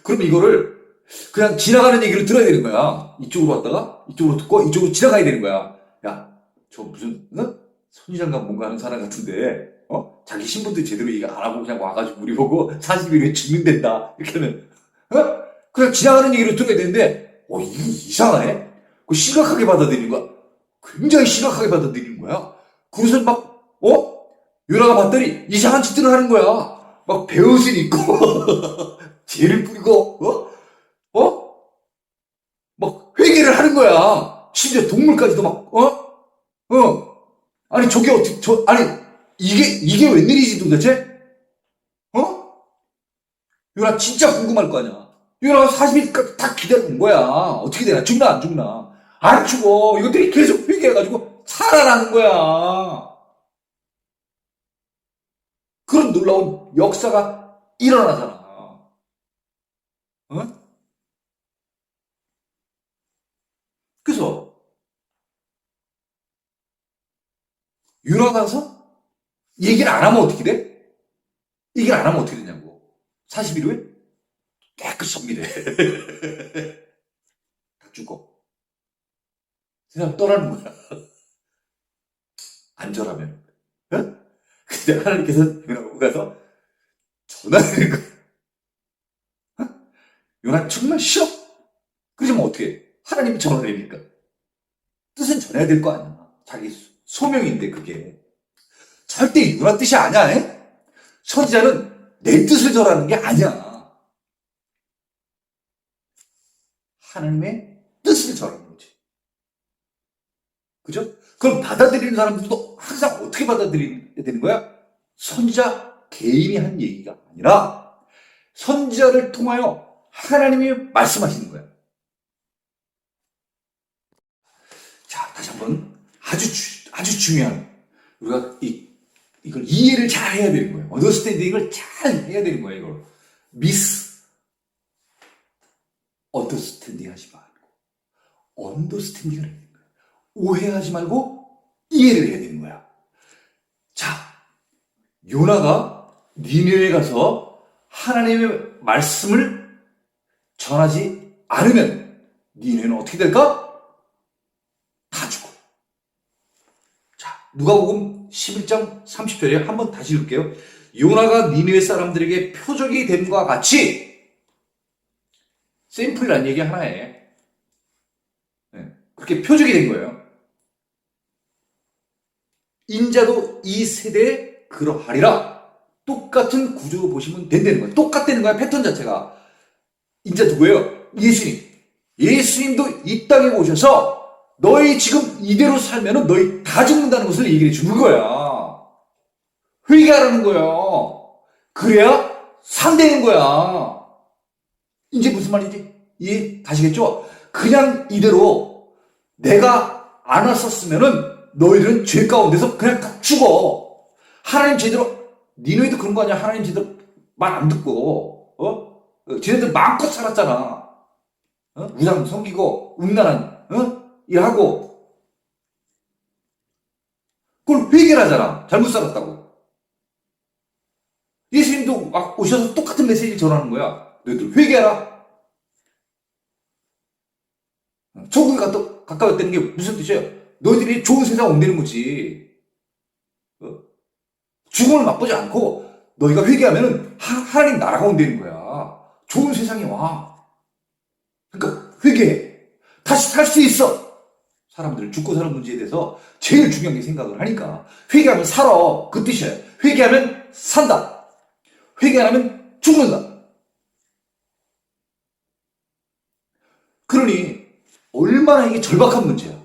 그럼 이거를 그냥 지나가는 얘기를 들어야 되는 거야. 이쪽으로 왔다가 이쪽으로 듣고 이쪽으로 지나가야 되는 거야. 야, 저 무슨 선지장관 뭔가 하는 사람 같은데 자기 신분도 제대로 얘기 안 하고 그냥 와가지고 우리 보고 40일 후에 죽는단다. 이렇게 하면 그냥 지나가는 얘기를 들어야 되는데 이게 이상하네? 그 심각하게 받아들이는 거야. 굉장히 심각하게 받아들이는 거야. 그래서 막 요나가 봤더니 이상한 짓들을 하는 거야. 막 배옷을 입고 죄를 뿌리고 막 회개를 하는 거야. 심지어 동물까지도 막 아니 저게 어떻게 아니 이게 웬일이지 도대체? 요나 진짜 궁금할 거 아니야. 요나가 40일까지 다 기다려온 거야. 어떻게 되나? 죽나 안 죽나? 안 죽어. 이것들이 계속 회개해가지고 살아나는 거야. 그런 놀라운 역사가 일어나잖아. 어? 그래서 유나 가서 얘기를 안 하면 어떻게 돼? 얘기를 안 하면 어떻게 되냐고. 40일 후에 깨끗이 정리돼. 다 죽어. 세상 떠나는 거야. 안절하면. 어? 근데 하나님께서 유나 보고 가서 전화드린 거야. 요나 정말 싫어? 그러면 어떻게 해? 하나님이 전화내니까. 뜻은 전해야 될 거 아니야. 자기 소명인데 그게. 절대 요나 뜻이 아니야. 에? 선지자는 내 뜻을 전하는 게 아니야. 하나님의 뜻을 전하는 거지. 그죠? 그럼 받아들이는 사람들도 항상 어떻게 받아들여야 되는 거야? 선지자 개인이 한 얘기가 아니라 선지자를 통하여 하나님이 말씀하시는 거야. 자, 다시 한번 아주 중요한 우리가 이걸 이해를 잘 해야 되는 거예요. 언더스탠딩을 잘 해야 되는 거예요. 이걸 미스 언더스탠딩 하지 말고 언더스탠딩을 해야 되는 거예요. 오해하지 말고 이해를 해야 되는 거야. 자, 요나가 니느웨에 가서 하나님의 말씀을 전하지 않으면 니느웨는 어떻게 될까? 다 죽어. 자, 누가복음 11장 30절에 한번 다시 읽을게요. 요나가 니느웨 사람들에게 표적이 됨과 같이 샘플이라는 얘기 하나에 그렇게 표적이 된 거예요. 인자도 이 세대에 그러하리라. 똑같은 구조로 보시면 된다는 거예요. 똑같다는 거야, 패턴 자체가. 인자 누구예요? 예수님. 예수님도 이 땅에 오셔서 너희 지금 이대로 살면은 너희 다 죽는다는 것을 얘기해 주는 거야. 회개하라는 거야. 그래야 산다는 거야. 이제 무슨 말인지 이해 가시겠죠? 그냥 이대로 내가 안 왔었으면은 너희들은 죄 가운데서 그냥 다 죽어. 하나님 제대로, 니네도 그런 거 아니야? 하나님 제대로 말 안 듣고, 쟤네들 마음껏 살았잖아. 우상 섬기고, 음란한, 일하고. 그걸 회개를 하잖아. 잘못 살았다고. 예수님도 오셔서 똑같은 메시지를 전하는 거야. 너희들 회개하라. 천국에 가까웠다는 게 무슨 뜻이에요? 너희들이 좋은 세상 온다는 거지. 죽음을 맛보지 않고 너희가 회개하면 하나님 나라가 온다는 거야. 좋은 세상이 와. 그러니까 회개해. 다시 살 수 있어. 사람들 죽고 사는 문제에 대해서 제일 중요한 게 생각을 하니까 회개하면 살아. 그 뜻이에요. 회개하면 산다. 회개 안 하면 죽는다. 그러니 얼마나 이게 절박한 문제야.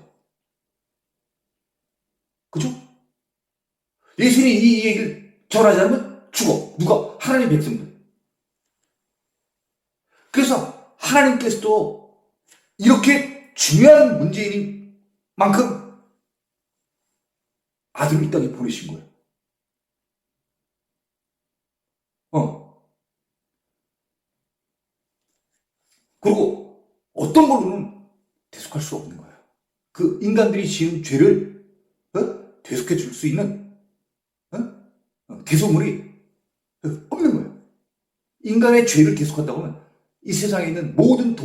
그죠? 예수님이 이 얘기를 전하지 않으면 죽어. 누가? 하나님 백성들. 그래서 하나님께서도 이렇게 중요한 문제인 만큼 아들을 이 땅에 보내신 거예요. 그리고 어떤 걸로는 대속할 수 없는 거예요. 그 인간들이 지은 죄를 대속해 줄 수 있는 대속물이 없는 거예요. 인간의 죄를 대속한다고 하면 이 세상에 있는 모든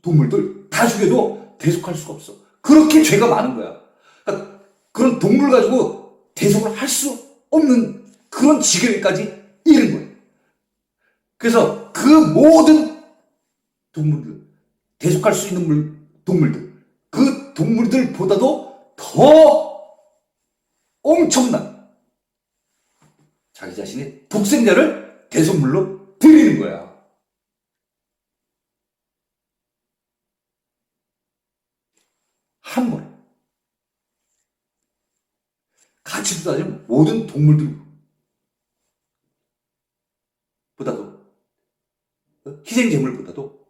동물들 다 죽여도 대속할 수가 없어. 그렇게 죄가 많은 거야. 그러니까 그런 동물 가지고 대속을 할 수 없는 그런 지경에까지 이른 거예요. 그래서 그 모든 동물들, 대속할 수 있는 동물들, 그 동물들보다도 더 엄청난 자기 자신의 독생자를 대속물로 드리는 거야. 한 번에. 가치도 따지면 모든 동물들보다도 희생제물보다도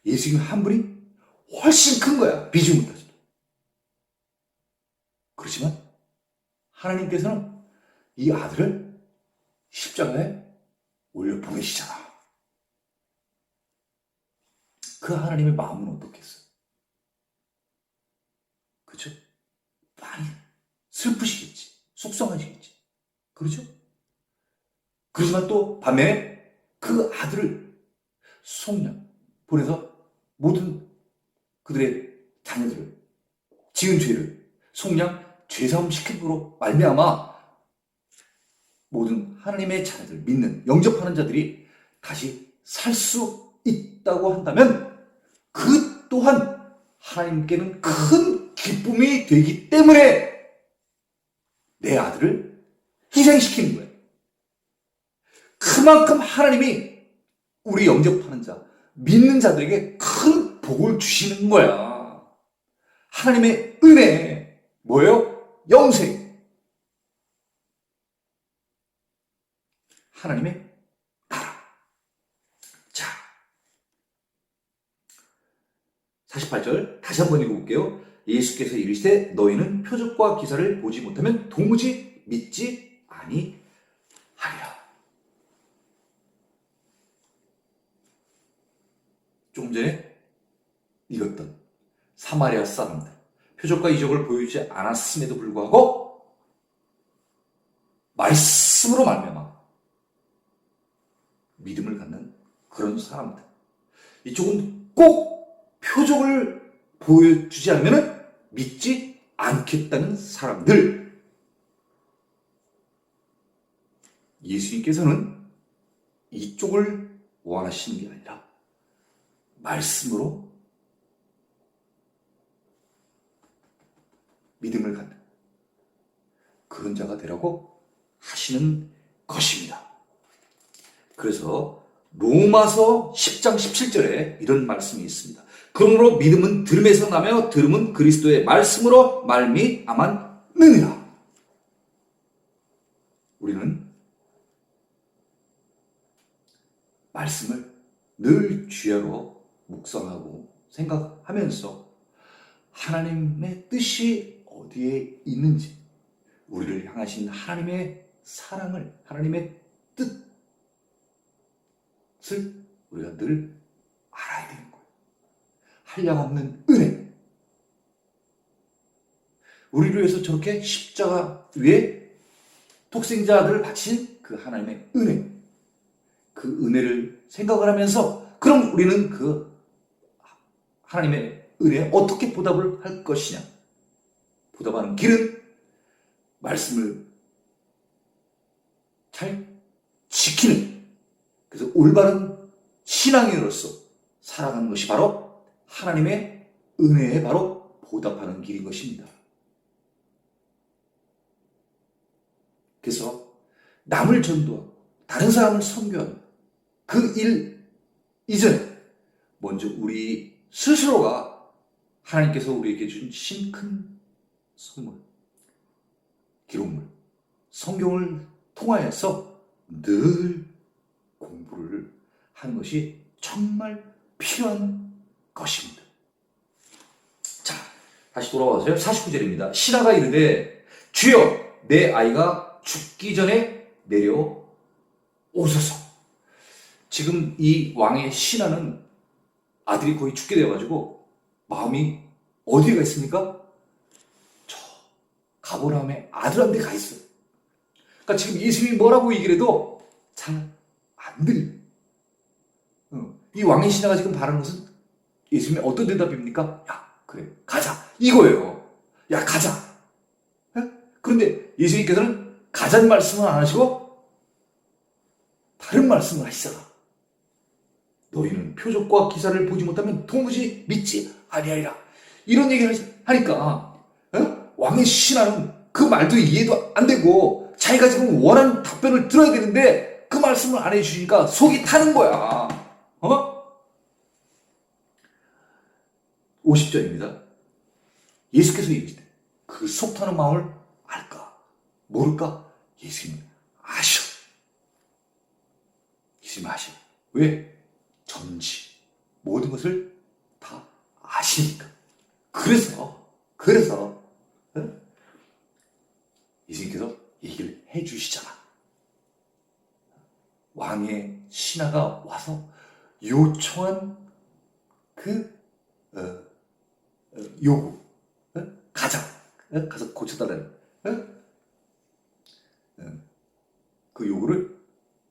예수님 한 분이 훨씬 큰 거야. 비중을 따져도. 그렇지만 하나님께서는 이 아들을 십자가에 올려 보내시잖아. 그 하나님의 마음은 어떻겠어? 그렇죠? 많이 슬프시겠지. 속상하시겠지. 그렇죠? 그렇지만 또 반면에 그 아들을 속량 보내서 모든 그들의 자녀들을 지은 죄를 속량 죄사함 시킴으로 말미암아 모든 하나님의 자녀들 믿는 영접하는 자들이 다시 살 수 있다고 한다면 그 또한 하나님께는 큰 기쁨이 되기 때문에 내 아들을 희생시키는 거예요. 그만큼 하나님이 우리 영접하는 자, 믿는 자들에게 큰 복을 주시는 거야. 하나님의 은혜, 뭐예요? 영생. 하나님의 나라. 자, 48절 다시 한번 읽어볼게요. 예수께서 이르시되 너희는 표적과 기사를 보지 못하면 도무지 믿지 아니하리라. 조금 전에 읽었던 사마리아 사람들, 표적과 이적을 보여주지 않았음에도 불구하고 말씀으로 말미암아 믿음을 갖는 그런 사람들. 이쪽은 꼭 표적을 보여주지 않으면 믿지 않겠다는 사람들. 예수님께서는 이쪽을 원하시는 게 아니라 말씀으로 믿음을 갖는 그런 자가 되라고 하시는 것입니다. 그래서 로마서 10장 17절에 이런 말씀이 있습니다. 그러므로 믿음은 들음에서 나며 들음은 그리스도의 말씀으로 말미암았느니라. 우리는 말씀을 늘 주야로 묵상하고 생각하면서 하나님의 뜻이 어디에 있는지, 우리를 향하신 하나님의 사랑을, 하나님의 뜻을 우리가 늘 알아야 되는 거예요. 한량없는 은혜. 우리를 위해서 저렇게 십자가 위에 독생자들을 바친 그 하나님의 은혜. 그 은혜를 생각을 하면서 그럼 우리는 그 하나님의 은혜에 어떻게 보답을 할 것이냐. 보답하는 길은 말씀을 잘 지키는, 그래서 올바른 신앙인으로서 살아가는 것이 바로 하나님의 은혜에 바로 보답하는 길인 것입니다. 그래서 남을 전도하고 다른 사람을 선교하는 그 일 이전에 먼저 우리 스스로가 하나님께서 우리에게 주신 큰 선물, 기록물, 성경을 통하여서 늘 공부를 하는 것이 정말 필요한 것입니다. 자, 다시 돌아와서요. 49절입니다. 신하가 이르되 주여 내 아이가 죽기 전에 내려오소서. 지금 이 왕의 신하는 아들이 거의 죽게 되어가지고 마음이 어디에 가 있습니까? 저 가버나움의 아들한테 가 있어요. 그러니까 지금 예수님이 뭐라고 얘기를 해도 잘 안 들려. 이 왕의 신하가 지금 바라는 것은 예수님의 어떤 대답입니까? 야, 그래, 가자. 이거예요. 야, 가자. 그런데 예수님께서는 가자는 말씀을 안 하시고 다른 말씀을 하시잖아. 너희는 표적과 기사를 보지 못하면 도무지 믿지 아니하리라. 이런 얘기를 하니까 왕의 신하는 그 말도 이해도 안 되고 자기가 지금 원하는 답변을 들어야 되는데 그 말씀을 안 해주시니까 속이 타는 거야. 50절입니다. 예수께서 얘기하시되 그 속 타는 마음을 알까? 모를까? 예수님 아셔. 예수님 아셔. 왜? 전지 모든 것을 아시니까. 그래서 어? 예수님께서 얘기를 해주시잖아. 왕의 신하가 와서 요청한 그 요구, 가자, 가서 고쳐달라는 그 요구를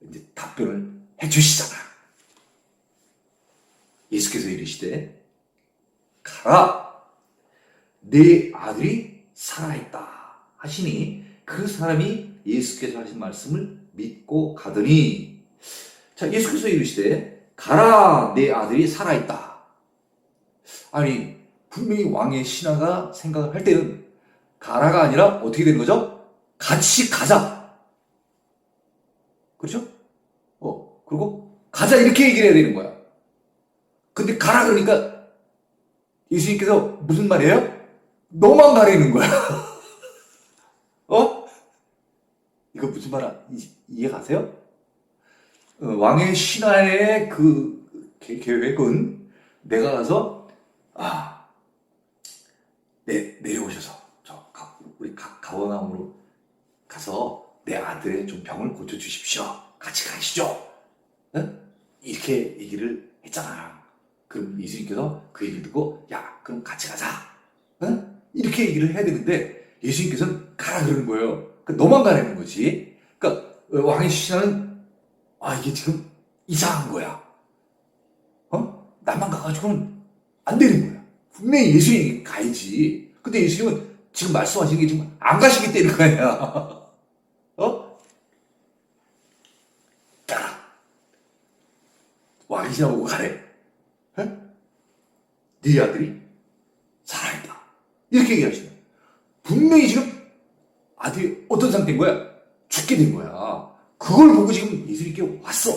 이제 답변을 해주시잖아. 예수께서 이르시되 가라, 내 아들이 살아있다 하시니 그 사람이 예수께서 하신 말씀을 믿고 가더니, 자, 예수께서 이르시되 가라, 내 아들이 살아있다. 아니, 분명히 왕의 신하가 생각을 할 때는 가라가 아니라 어떻게 되는 거죠? 같이 가자. 그렇죠? 그리고 가자 이렇게 얘기를 해야 되는 거야. 근데 가라 그러니까 예수님께서 무슨 말이에요? 너만 가라는 거야. 이거 무슨 말 이해 가세요? 왕의 신하의 그 계획은 내가 가서 내려오셔서 우리 가버나움으로 가서 내 아들의 좀 병을 고쳐 주십시오. 같이 가시죠. 이렇게 얘기를 했잖아. 그럼 예수님께서 그 얘기를 듣고 야, 그럼 같이 가자. 이렇게 얘기를 해야 되는데 예수님께서는 가라 그러는 거예요. 그러니까 너만 가라는 거지. 그러니까 왕의 신하는 이게 지금 이상한 거야. 나만 가가지고는 안 되는 거야. 분명히 예수님이 가야지. 근데 예수님은 지금 말씀하시는 게 지금 안 가시겠다는 거야. 가라. 왕이 신하고 가래. 네 아들이 살아있다. 이렇게 얘기하시는 거야. 분명히 지금 아들이 어떤 상태인 거야? 죽게 된 거야. 그걸 보고 지금 예수님께 왔어.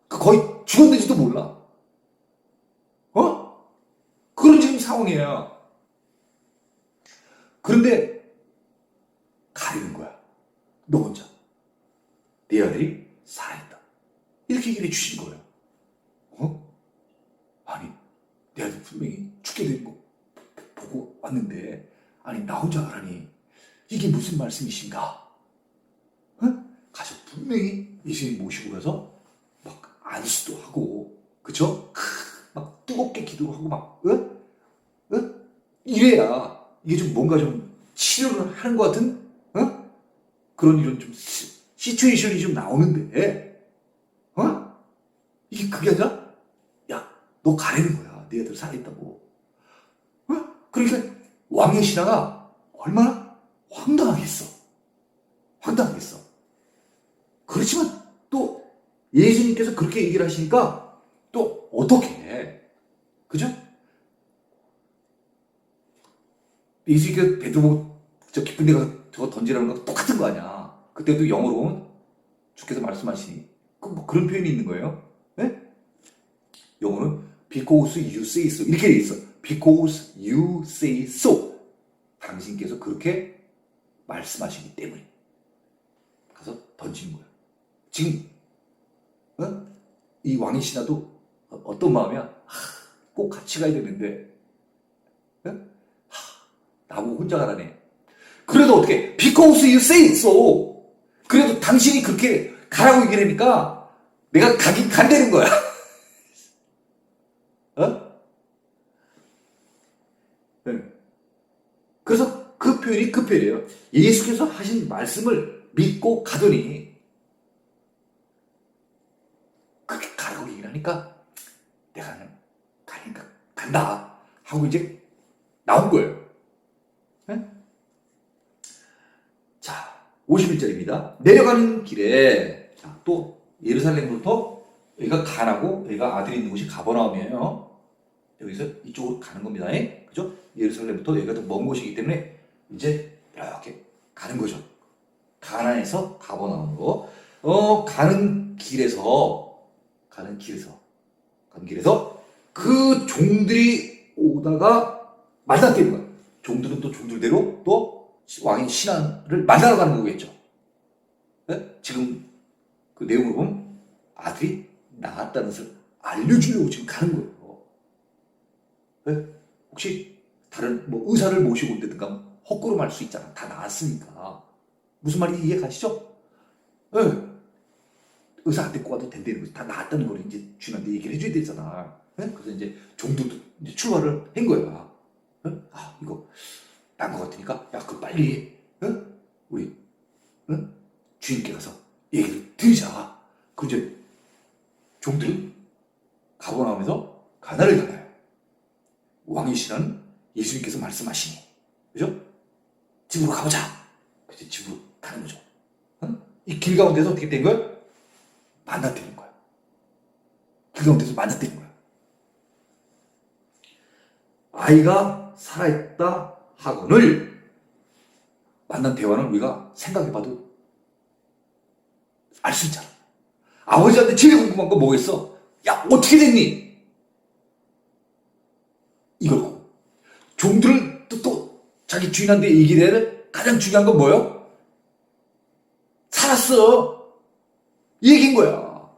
거의 죽었는지도 몰라. 그런 지금 상황이야. 그런데 가리는 거야. 너 혼자. 네 아들이 살아있다. 이렇게 얘기를 해주신 거예요. 아니, 내 아들 분명히 죽게 된 거 보고 왔는데, 아니, 나 혼자 가라니. 이게 무슨 말씀이신가? 가서 분명히 예수님 모시고 가서 막 안수도 하고, 그쵸? 막 뜨겁게 기도하고 막, 이래야 이게 좀 뭔가 좀 치료를 하는 것 같은, 그런 이런 좀 시츄에이션이 좀 나오는데, 이게 그게 아니라, 야, 너 가라는 거야. 네 애들 살아있다고. 그러니까 왕의 신하가 얼마나 황당하겠어. 그렇지만 또 예수님께서 그렇게 얘기를 하시니까 또 어떻게 해. 그죠? 예수님께서 베드로 저 깊은 데 가서 저거 던지라는 거 똑같은 거 아니야. 그때도 영어로 주께서 말씀하시니 뭐 그런 표현이 있는 거예요. 네? 영어는 because you say so 이렇게 돼 있어. because you say so. 당신께서 그렇게 말씀하시기 때문에 가서 던진 거예요. 지금 이 왕의 신하도 어떤 마음이야? 꼭 같이 가야 되는데 나보고 혼자 가라네. 그래도 어떻게 because you say so. 그래도 당신이 그렇게 가라고 얘기를 하니까 내가 가긴 간다는 거야. 그래서 그 표현이에요. 예수께서 하신 말씀을 믿고 가더니 그렇게 가라고 얘기를 하니까 내가 그냥 가니까 간다 하고 이제 나온 거예요. 자, 51절입니다. 내려가는 길에 또 예루살렘부터 여기가 가나고 여기가 아들이 있는 곳이 가버나움이에요. 여기서 이쪽으로 가는 겁니다. 그죠? 예루살렘부터 여기가 더 먼 곳이기 때문에 이제 이렇게 가는 거죠. 가나에서 가버나움으로 가는 길에서 그 종들이 오다가 만났다는 거야. 종들은 또 종들대로 또 왕의 신하를 만나러 가는 거겠죠. 지금 그 내용을 보면 아들이 나았다는 것을 알려주려고 지금 가는 거예요. 혹시 다른 뭐 의사를 모시고 온다든가 헛구름 할 수 있잖아. 다 나았으니까. 무슨 말인지 이해 가시죠? 예. 의사 안 데리고 와도 된다는 거지. 다 나았다는 걸 이제 주인한테 얘기를 해줘야 되잖아. 예? 그래서 이제 종도도 이제 출발을 한 거야. 예? 아, 이거 난 것 같으니까, 야, 그 빨리, 예? 우리, 예? 주인께 가서 얘기를 드리자. 그 이제 종들이 가고 나오면서 가나를 가나요. 왕이시라는 예수님께서 말씀하시니, 그죠? 집으로 가보자. 그래서 집으로 가는 거죠. 어? 이 길 가운데서 어떻게 된 거야? 만났다는 거야. 길 가운데서 만났다는 거야. 아이가 살아있다 하거늘 만난 대화는 우리가 생각해봐도 알 수 있잖아. 아버지한테 제일 궁금한 건 뭐겠어? 야, 어떻게 됐니? 이거고. 종들을 또 자기 주인한테 얘기를 해야 가장 중요한 건 뭐예요? 살았어. 이 얘기인 거야.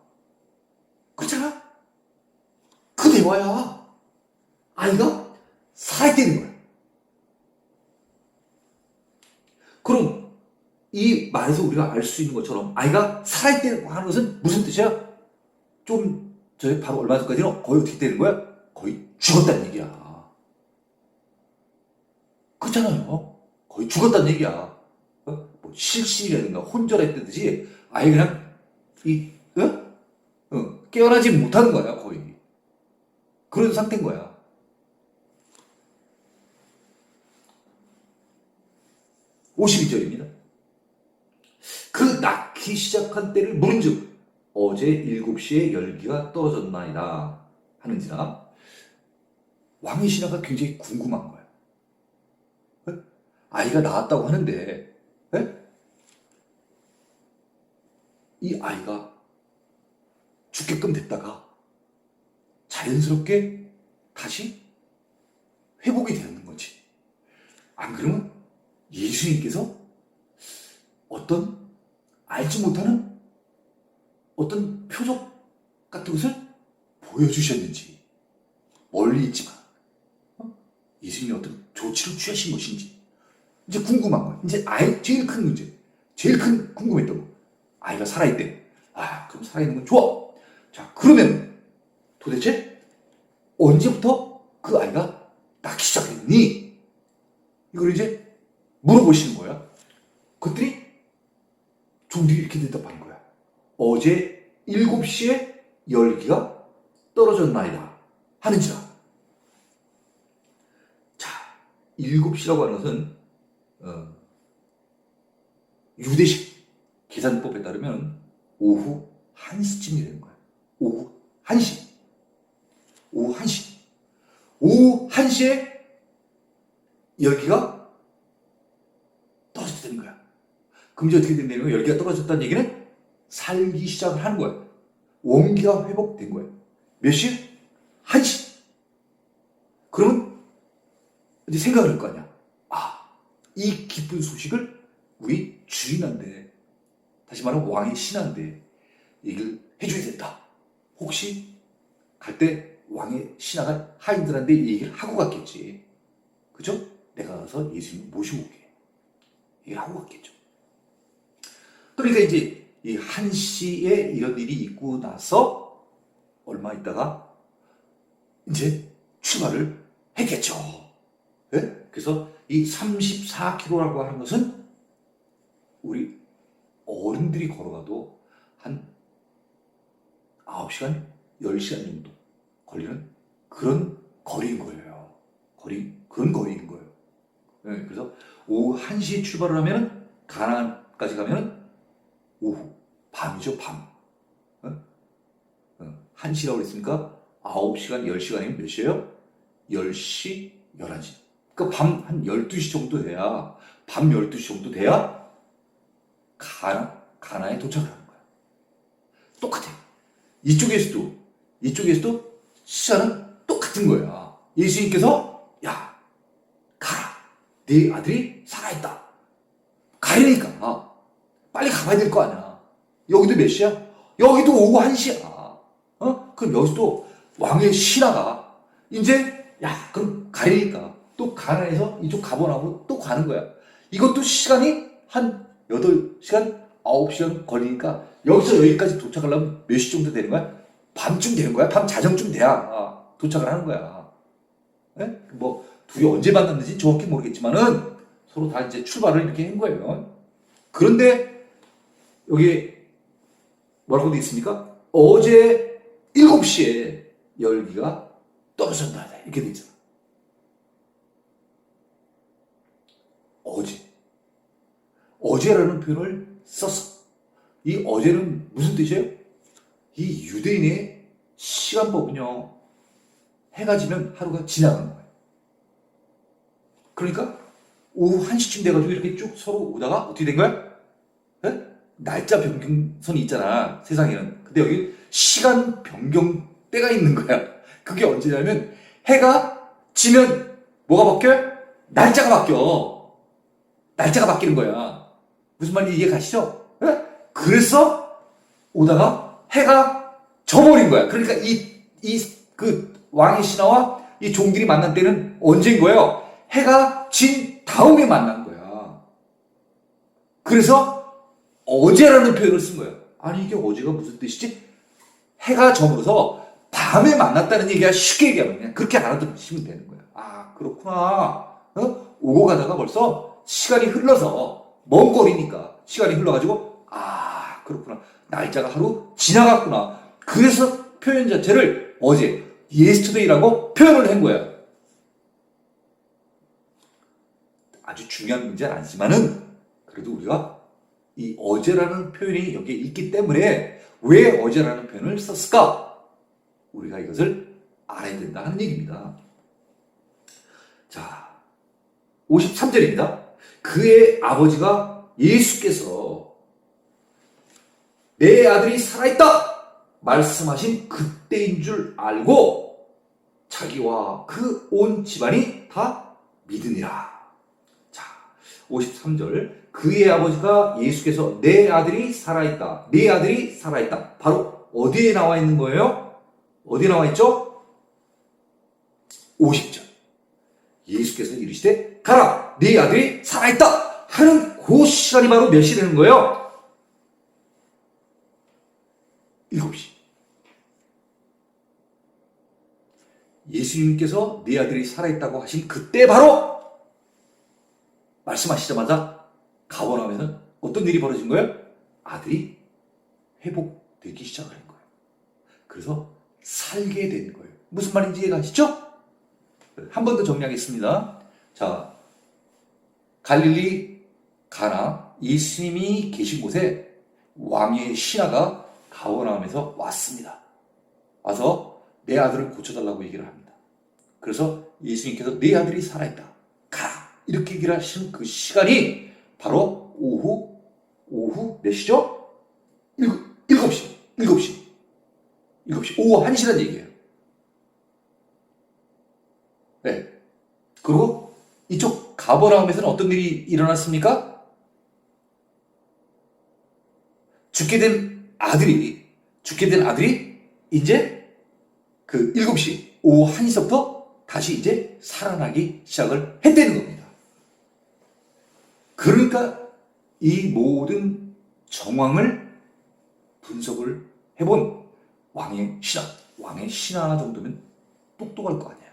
그렇잖아? 그 대화야. 아이가 살아있다는 거야. 그럼 이 말에서 우리가 알 수 있는 것처럼 아이가 살아있다고 하는 것은 무슨 뜻이야? 좀 저희 바로 얼마 전까지는 거의 어떻게 되는 거야? 거의 죽었다는 얘기야. 그렇잖아요. 거의 죽었다는 얘기야. 뭐 실신이라든가 혼절했다듯이 아예 그냥 깨어나지 못하는 거야. 거의 그런 상태인 거야. 52절입니다. 그 낳기 시작한 때를 물은즉 어제 7시에 열기가 떨어졌나이다 하는지라. 왕의 신하가 굉장히 궁금한 거야. 아이가 나왔다고 하는데 이 아이가 죽게끔 됐다가 자연스럽게 다시 회복이 되는 거지. 안 그러면 예수님께서 어떤 알지 못하는 어떤 표적 같은 것을 보여주셨는지, 멀리 있지만 예수님이 어떤 조치를 취하신 것인지 이제 궁금한 거야. 이제 아이 제일 큰 문제, 제일 큰 궁금했던 거. 아이가 살아있대. 아, 그럼 살아있는 건 좋아. 자, 그러면 도대체 언제부터 그 아이가 낳기 시작했니? 이걸 이제 물어보시는 거야. 그들이 종들이 이렇게 대답하는 거야. 어제 7시에 열기가 떨어졌나이다 하는지라. 자, 7시라고 하는 것은 유대식 계산법에 따르면 오후 1시쯤이 되는 거야. 오후 1시. 오후 1시. 오후 1시에 열기가 떨어졌다는 거야. 그럼 이제 어떻게 된다면 열기가 떨어졌다는 얘기는 살기 시작을 하는 거야. 원기가 회복된 거야. 몇 시? 1시. 그러면 이제 생각을 할 거 아니야. 아, 이 기쁜 소식을 우리 주인한테, 다시 말하면 왕의 신한테 얘기를 해줘야 된다. 혹시 갈 때 왕의 신하가 하인들한테 얘기를 하고 갔겠지. 그죠? 내가 가서 예수님 모시고 올게. 얘기를 하고 갔겠죠. 그러니까 이제 이 1시에 이런 일이 있고 나서 얼마 있다가 이제 출발을 했겠죠. 네? 그래서 이 34km라고 하는 것은 우리 어른들이 걸어가도 한 9시간, 10시간 정도 걸리는 그런 거리인 거예요. 그런 거리인 거예요. 네, 그래서 오후 1시에 출발을 하면 가나안까지 가면 오후, 밤이죠, 밤. 1시라고 그랬으니까 9시간, 10시간이면 몇 시예요? 10시, 11시. 그러니까 밤 한 12시 정도 돼야, 밤 12시 정도 돼야 가나에 도착을 하는 거야. 똑같아. 이쪽에서도 시간은 똑같은 거야. 예수님께서 야, 가라. 네 아들이 살아있다. 가려니까 빨리 가봐야 될 거 아니야. 여기도 몇 시야? 여기도 오후 1시야. 그럼 여기서도 왕의 신하가 이제 야, 그럼 가리니까 또 가나에서 이쪽 가보나고 또 가는 거야. 이것도 시간이 한 8시간, 9시간 걸리니까 여기서 여기까지 도착하려면 몇 시 정도 되는 거야? 밤쯤 되는 거야? 밤 자정쯤 돼야 도착을 하는 거야. 예? 뭐 둘이 언제 만났는지 정확히 모르겠지만은 서로 다 이제 출발을 이렇게 한 거예요. 그런데 여기 뭐라고 돼 있습니까? 어제 7시에 열기가 떨어졌다 이렇게 돼 있잖아. 어제라는 표현을 썼어. 이 어제는 무슨 뜻이에요? 이 유대인의 시간법은요, 해가 지면 하루가 지나가는 거예요. 그러니까 오후 1시쯤 돼가지고 이렇게 쭉 서로 오다가 어떻게 된 거야? 네? 날짜 변경선이 있잖아, 세상에는. 근데 여기 시간 변경대가 있는 거야. 그게 언제냐면 해가 지면 뭐가 바뀌어요? 날짜가 바뀌어. 날짜가 바뀌는 거야. 무슨 말인지 이해 가시죠? 네? 그래서 오다가 해가 져버린 거야. 그러니까 그 왕의 신하와 이 종들이 만난 때는 언제인 거예요? 해가 진 다음에 만난 거야. 그래서 어제라는 표현을 쓴 거예요. 아니, 이게 어제가 무슨 뜻이지? 해가 저물어서 밤에 만났다는 얘기가 쉽게 얘기하면 그냥 그렇게 알아들으시면 되는 거예요. 아, 그렇구나. 오고 가다가 벌써 시간이 흘러서 먼 거리니까 시간이 흘러가지고 아, 그렇구나. 날짜가 하루 지나갔구나. 그래서 표현 자체를 어제 yesterday라고 표현을 한 거야. 아주 중요한 문제는 아니지만은 그래도 우리가 이 어제라는 표현이 여기에 있기 때문에 왜 어제라는 표현을 썼을까? 우리가 이것을 알아야 된다 하는 얘기입니다. 자, 53절입니다. 그의 아버지가 예수께서 내 아들이 살아있다 말씀하신 그때인 줄 알고 자기와 그 온 집안이 다 믿으니라. 자, 53절. 그의 아버지가 예수께서 내 아들이 살아있다. 내 아들이 살아있다. 바로 어디에 나와 있는 거예요? 어디에 나와 있죠? 50절. 예수께서 이르시되 가라, 네 아들이 살아있다 하는 그 시간이 바로 몇 시 되는 거예요? 7시. 예수님께서 네 아들이 살아있다고 하신 그때 바로 말씀하시자마자 가버나움에는 어떤 일이 벌어진 거예요? 아들이 회복되기 시작하는 거예요. 그래서 살게 된 거예요. 무슨 말인지 이해가 가시죠? 한 번 더 정리하겠습니다. 자, 갈릴리 가나 예수님이 계신 곳에 왕의 신하가 가버나움에서 왔습니다. 와서 내 아들을 고쳐달라고 얘기를 합니다. 그래서 예수님께서 내 아들이 살아있다. 가라. 이렇게 얘기를 하시는 그 시간이 바로 오후 몇 시죠? 7시. 오후 1시란 얘기예요. 네. 그리고 이쪽 가버나움에서는 어떤 일이 일어났습니까? 죽게 된 아들이 이제 그 7시, 오후 1시부터 다시 이제 살아나기 시작을 했다는 겁니다. 그러니까 이 모든 정황을 분석을 해본 왕의 신하 정도면 똑똑할 거 아니에요.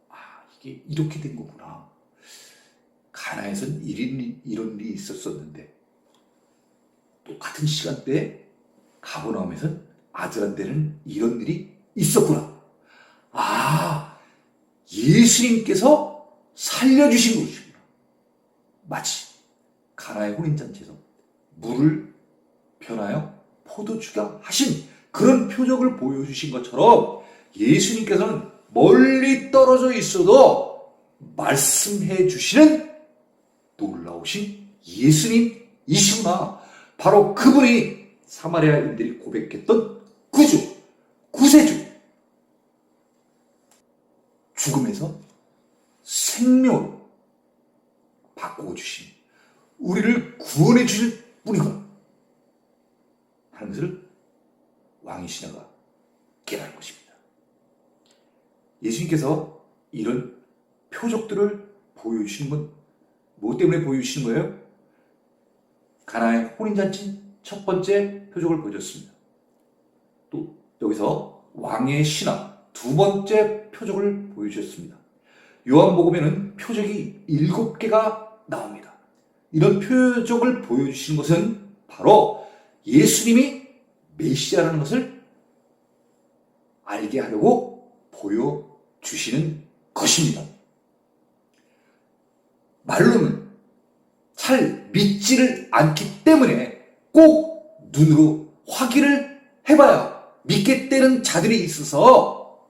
아, 이게 이렇게 된 거구나. 가나에선 이런 일이 있었었는데 똑같은 시간대에 가버나움에선 아들한테는 이런 일이 있었구나. 아, 예수님께서 살려주신 것이구나. 마치 가나의 혼인잔치에서 물을 변하여 포도주가 하신 그런 표적을 보여주신 것처럼 예수님께서는 멀리 떨어져 있어도 말씀해 주시는 놀라우신 예수님이시구나. 바로 그분이 사마리아인들이 고백했던 구세주. 죽음에서 생명으로 바꾸어 주신, 우리를 구원해 주실 분이구나 하는 것을 왕의 신하가 깨달은 것입니다. 예수님께서 이런 표적들을 보여주시는 건 뭐 때문에 보여주시는 거예요? 가나의 혼인잔치 첫 번째 표적을 보여줬습니다. 또 여기서 왕의 신화 두 번째 표적을 보여주셨습니다. 요한복음에는 표적이 7개가 나옵니다. 이런 표적을 보여주시는 것은 바로 예수님이 메시아라는 것을 알게 하려고 보여주시는 것입니다. 말로는 잘 믿지를 않기 때문에 꼭 눈으로 확인을 해봐야 믿겠다는 자들이 있어서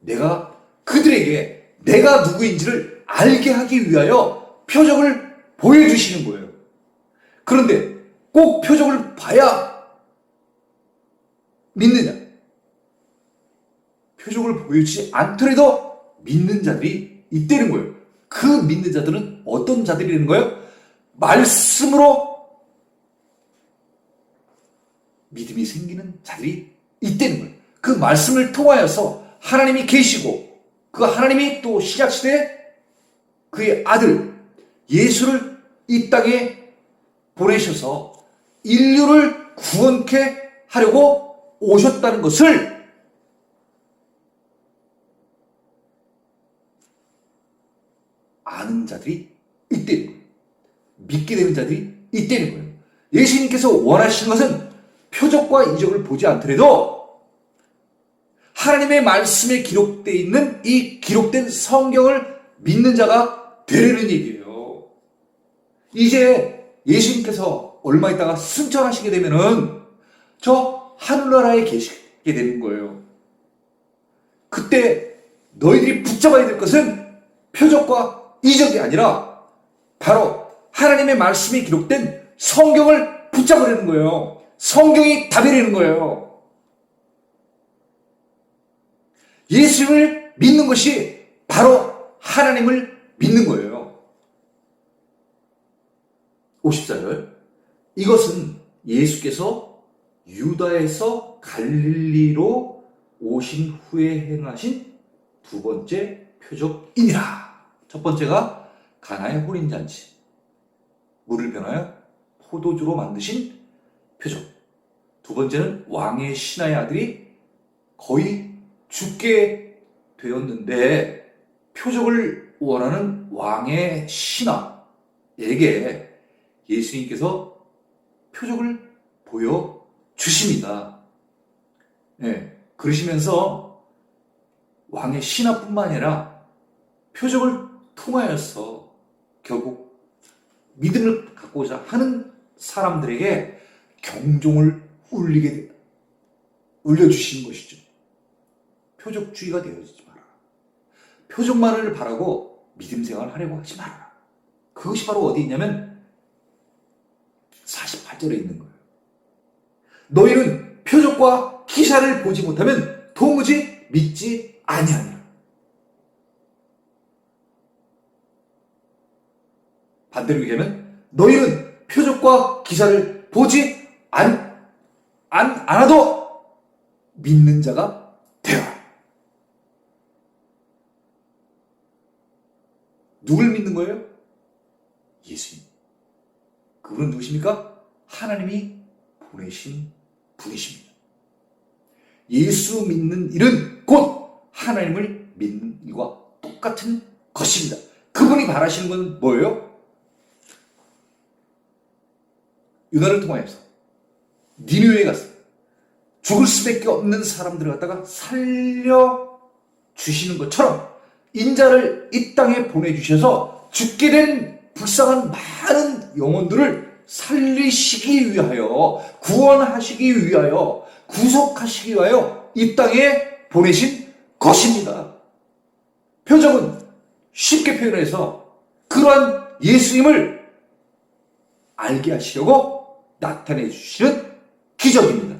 내가 그들에게 내가 누구인지를 알게 하기 위하여 표적을 보여주시는 거예요. 그런데 꼭 표적을 봐야 믿느냐? 표적을 보여주지 않더라도 믿는 자들이 있다는 거예요. 그 믿는 자들은 어떤 자들이라는 거예요? 말씀으로 믿음이 생기는 자들이 있다는 거예요. 그 말씀을 통하여서 하나님이 계시고 그 하나님이 또 신약시대에 그의 아들 예수를 이 땅에 보내셔서 인류를 구원케 하려고 오셨다는 것을 아는 자들이 있다는 거예요. 믿게 되는 자들이 있다는 거예요. 예수님께서 원하시는 것은 표적과 이적을 보지 않더라도 하나님의 말씀에 기록되어 있는 이 기록된 성경을 믿는 자가 되려는 얘기예요. 이제 예수님께서 얼마 있다가 승천하시게 되면은 저 하늘나라에 계시게 되는 거예요. 그때 너희들이 붙잡아야 될 것은 표적과 이적이 아니라 바로 하나님의 말씀이 기록된 성경을 붙잡으려는 거예요. 성경이 답이라는 거예요. 예수를 믿는 것이 바로 하나님을 믿는 거예요. 54절 이것은 예수께서 유다에서 갈릴리로 오신 후에 행하신 두 번째 표적이니라. 첫 번째가 가나의 혼인잔치, 물을 변하여 포도주로 만드신 표적. 두 번째는 왕의 신하의 아들이 거의 죽게 되었는데 표적을 원하는 왕의 신하에게 예수님께서 표적을 보여주십니다. 네, 그러시면서 왕의 신하뿐만 아니라 표적을 통하여서 결국 믿음을 갖고자 하는 사람들에게 경종을 울려주시는 것이죠. 표적주의가 되어지지 마라. 표적만을 바라고 믿음 생활을 하려고 하지 마라. 그것이 바로 어디 있냐면 48절에 있는 거예요. 너희는 표적과 기사를 보지 못하면 도무지 믿지 아니하니라. 반대로 얘기하면 너희는 표적과 기사를 보지 않아도 믿는 자가 되어라. 누굴 믿는 거예요? 예수님. 그분은 누구십니까? 하나님이 보내신 분이십니다. 예수 믿는 일은 곧 하나님을 믿는 일과 똑같은 것입니다. 그분이 바라시는 건 뭐예요? 유다를 통하여서 니느웨에 가서 죽을 수밖에 없는 사람들을 갖다가 살려주시는 것처럼 인자를 이 땅에 보내주셔서 죽게 된 불쌍한 많은 영혼들을 살리시기 위하여, 구원하시기 위하여, 구속하시기 위하여 이 땅에 보내신 것입니다. 표적은 쉽게 표현해서 그러한 예수님을 알게 하시려고 나타내 주시는 기적입니다.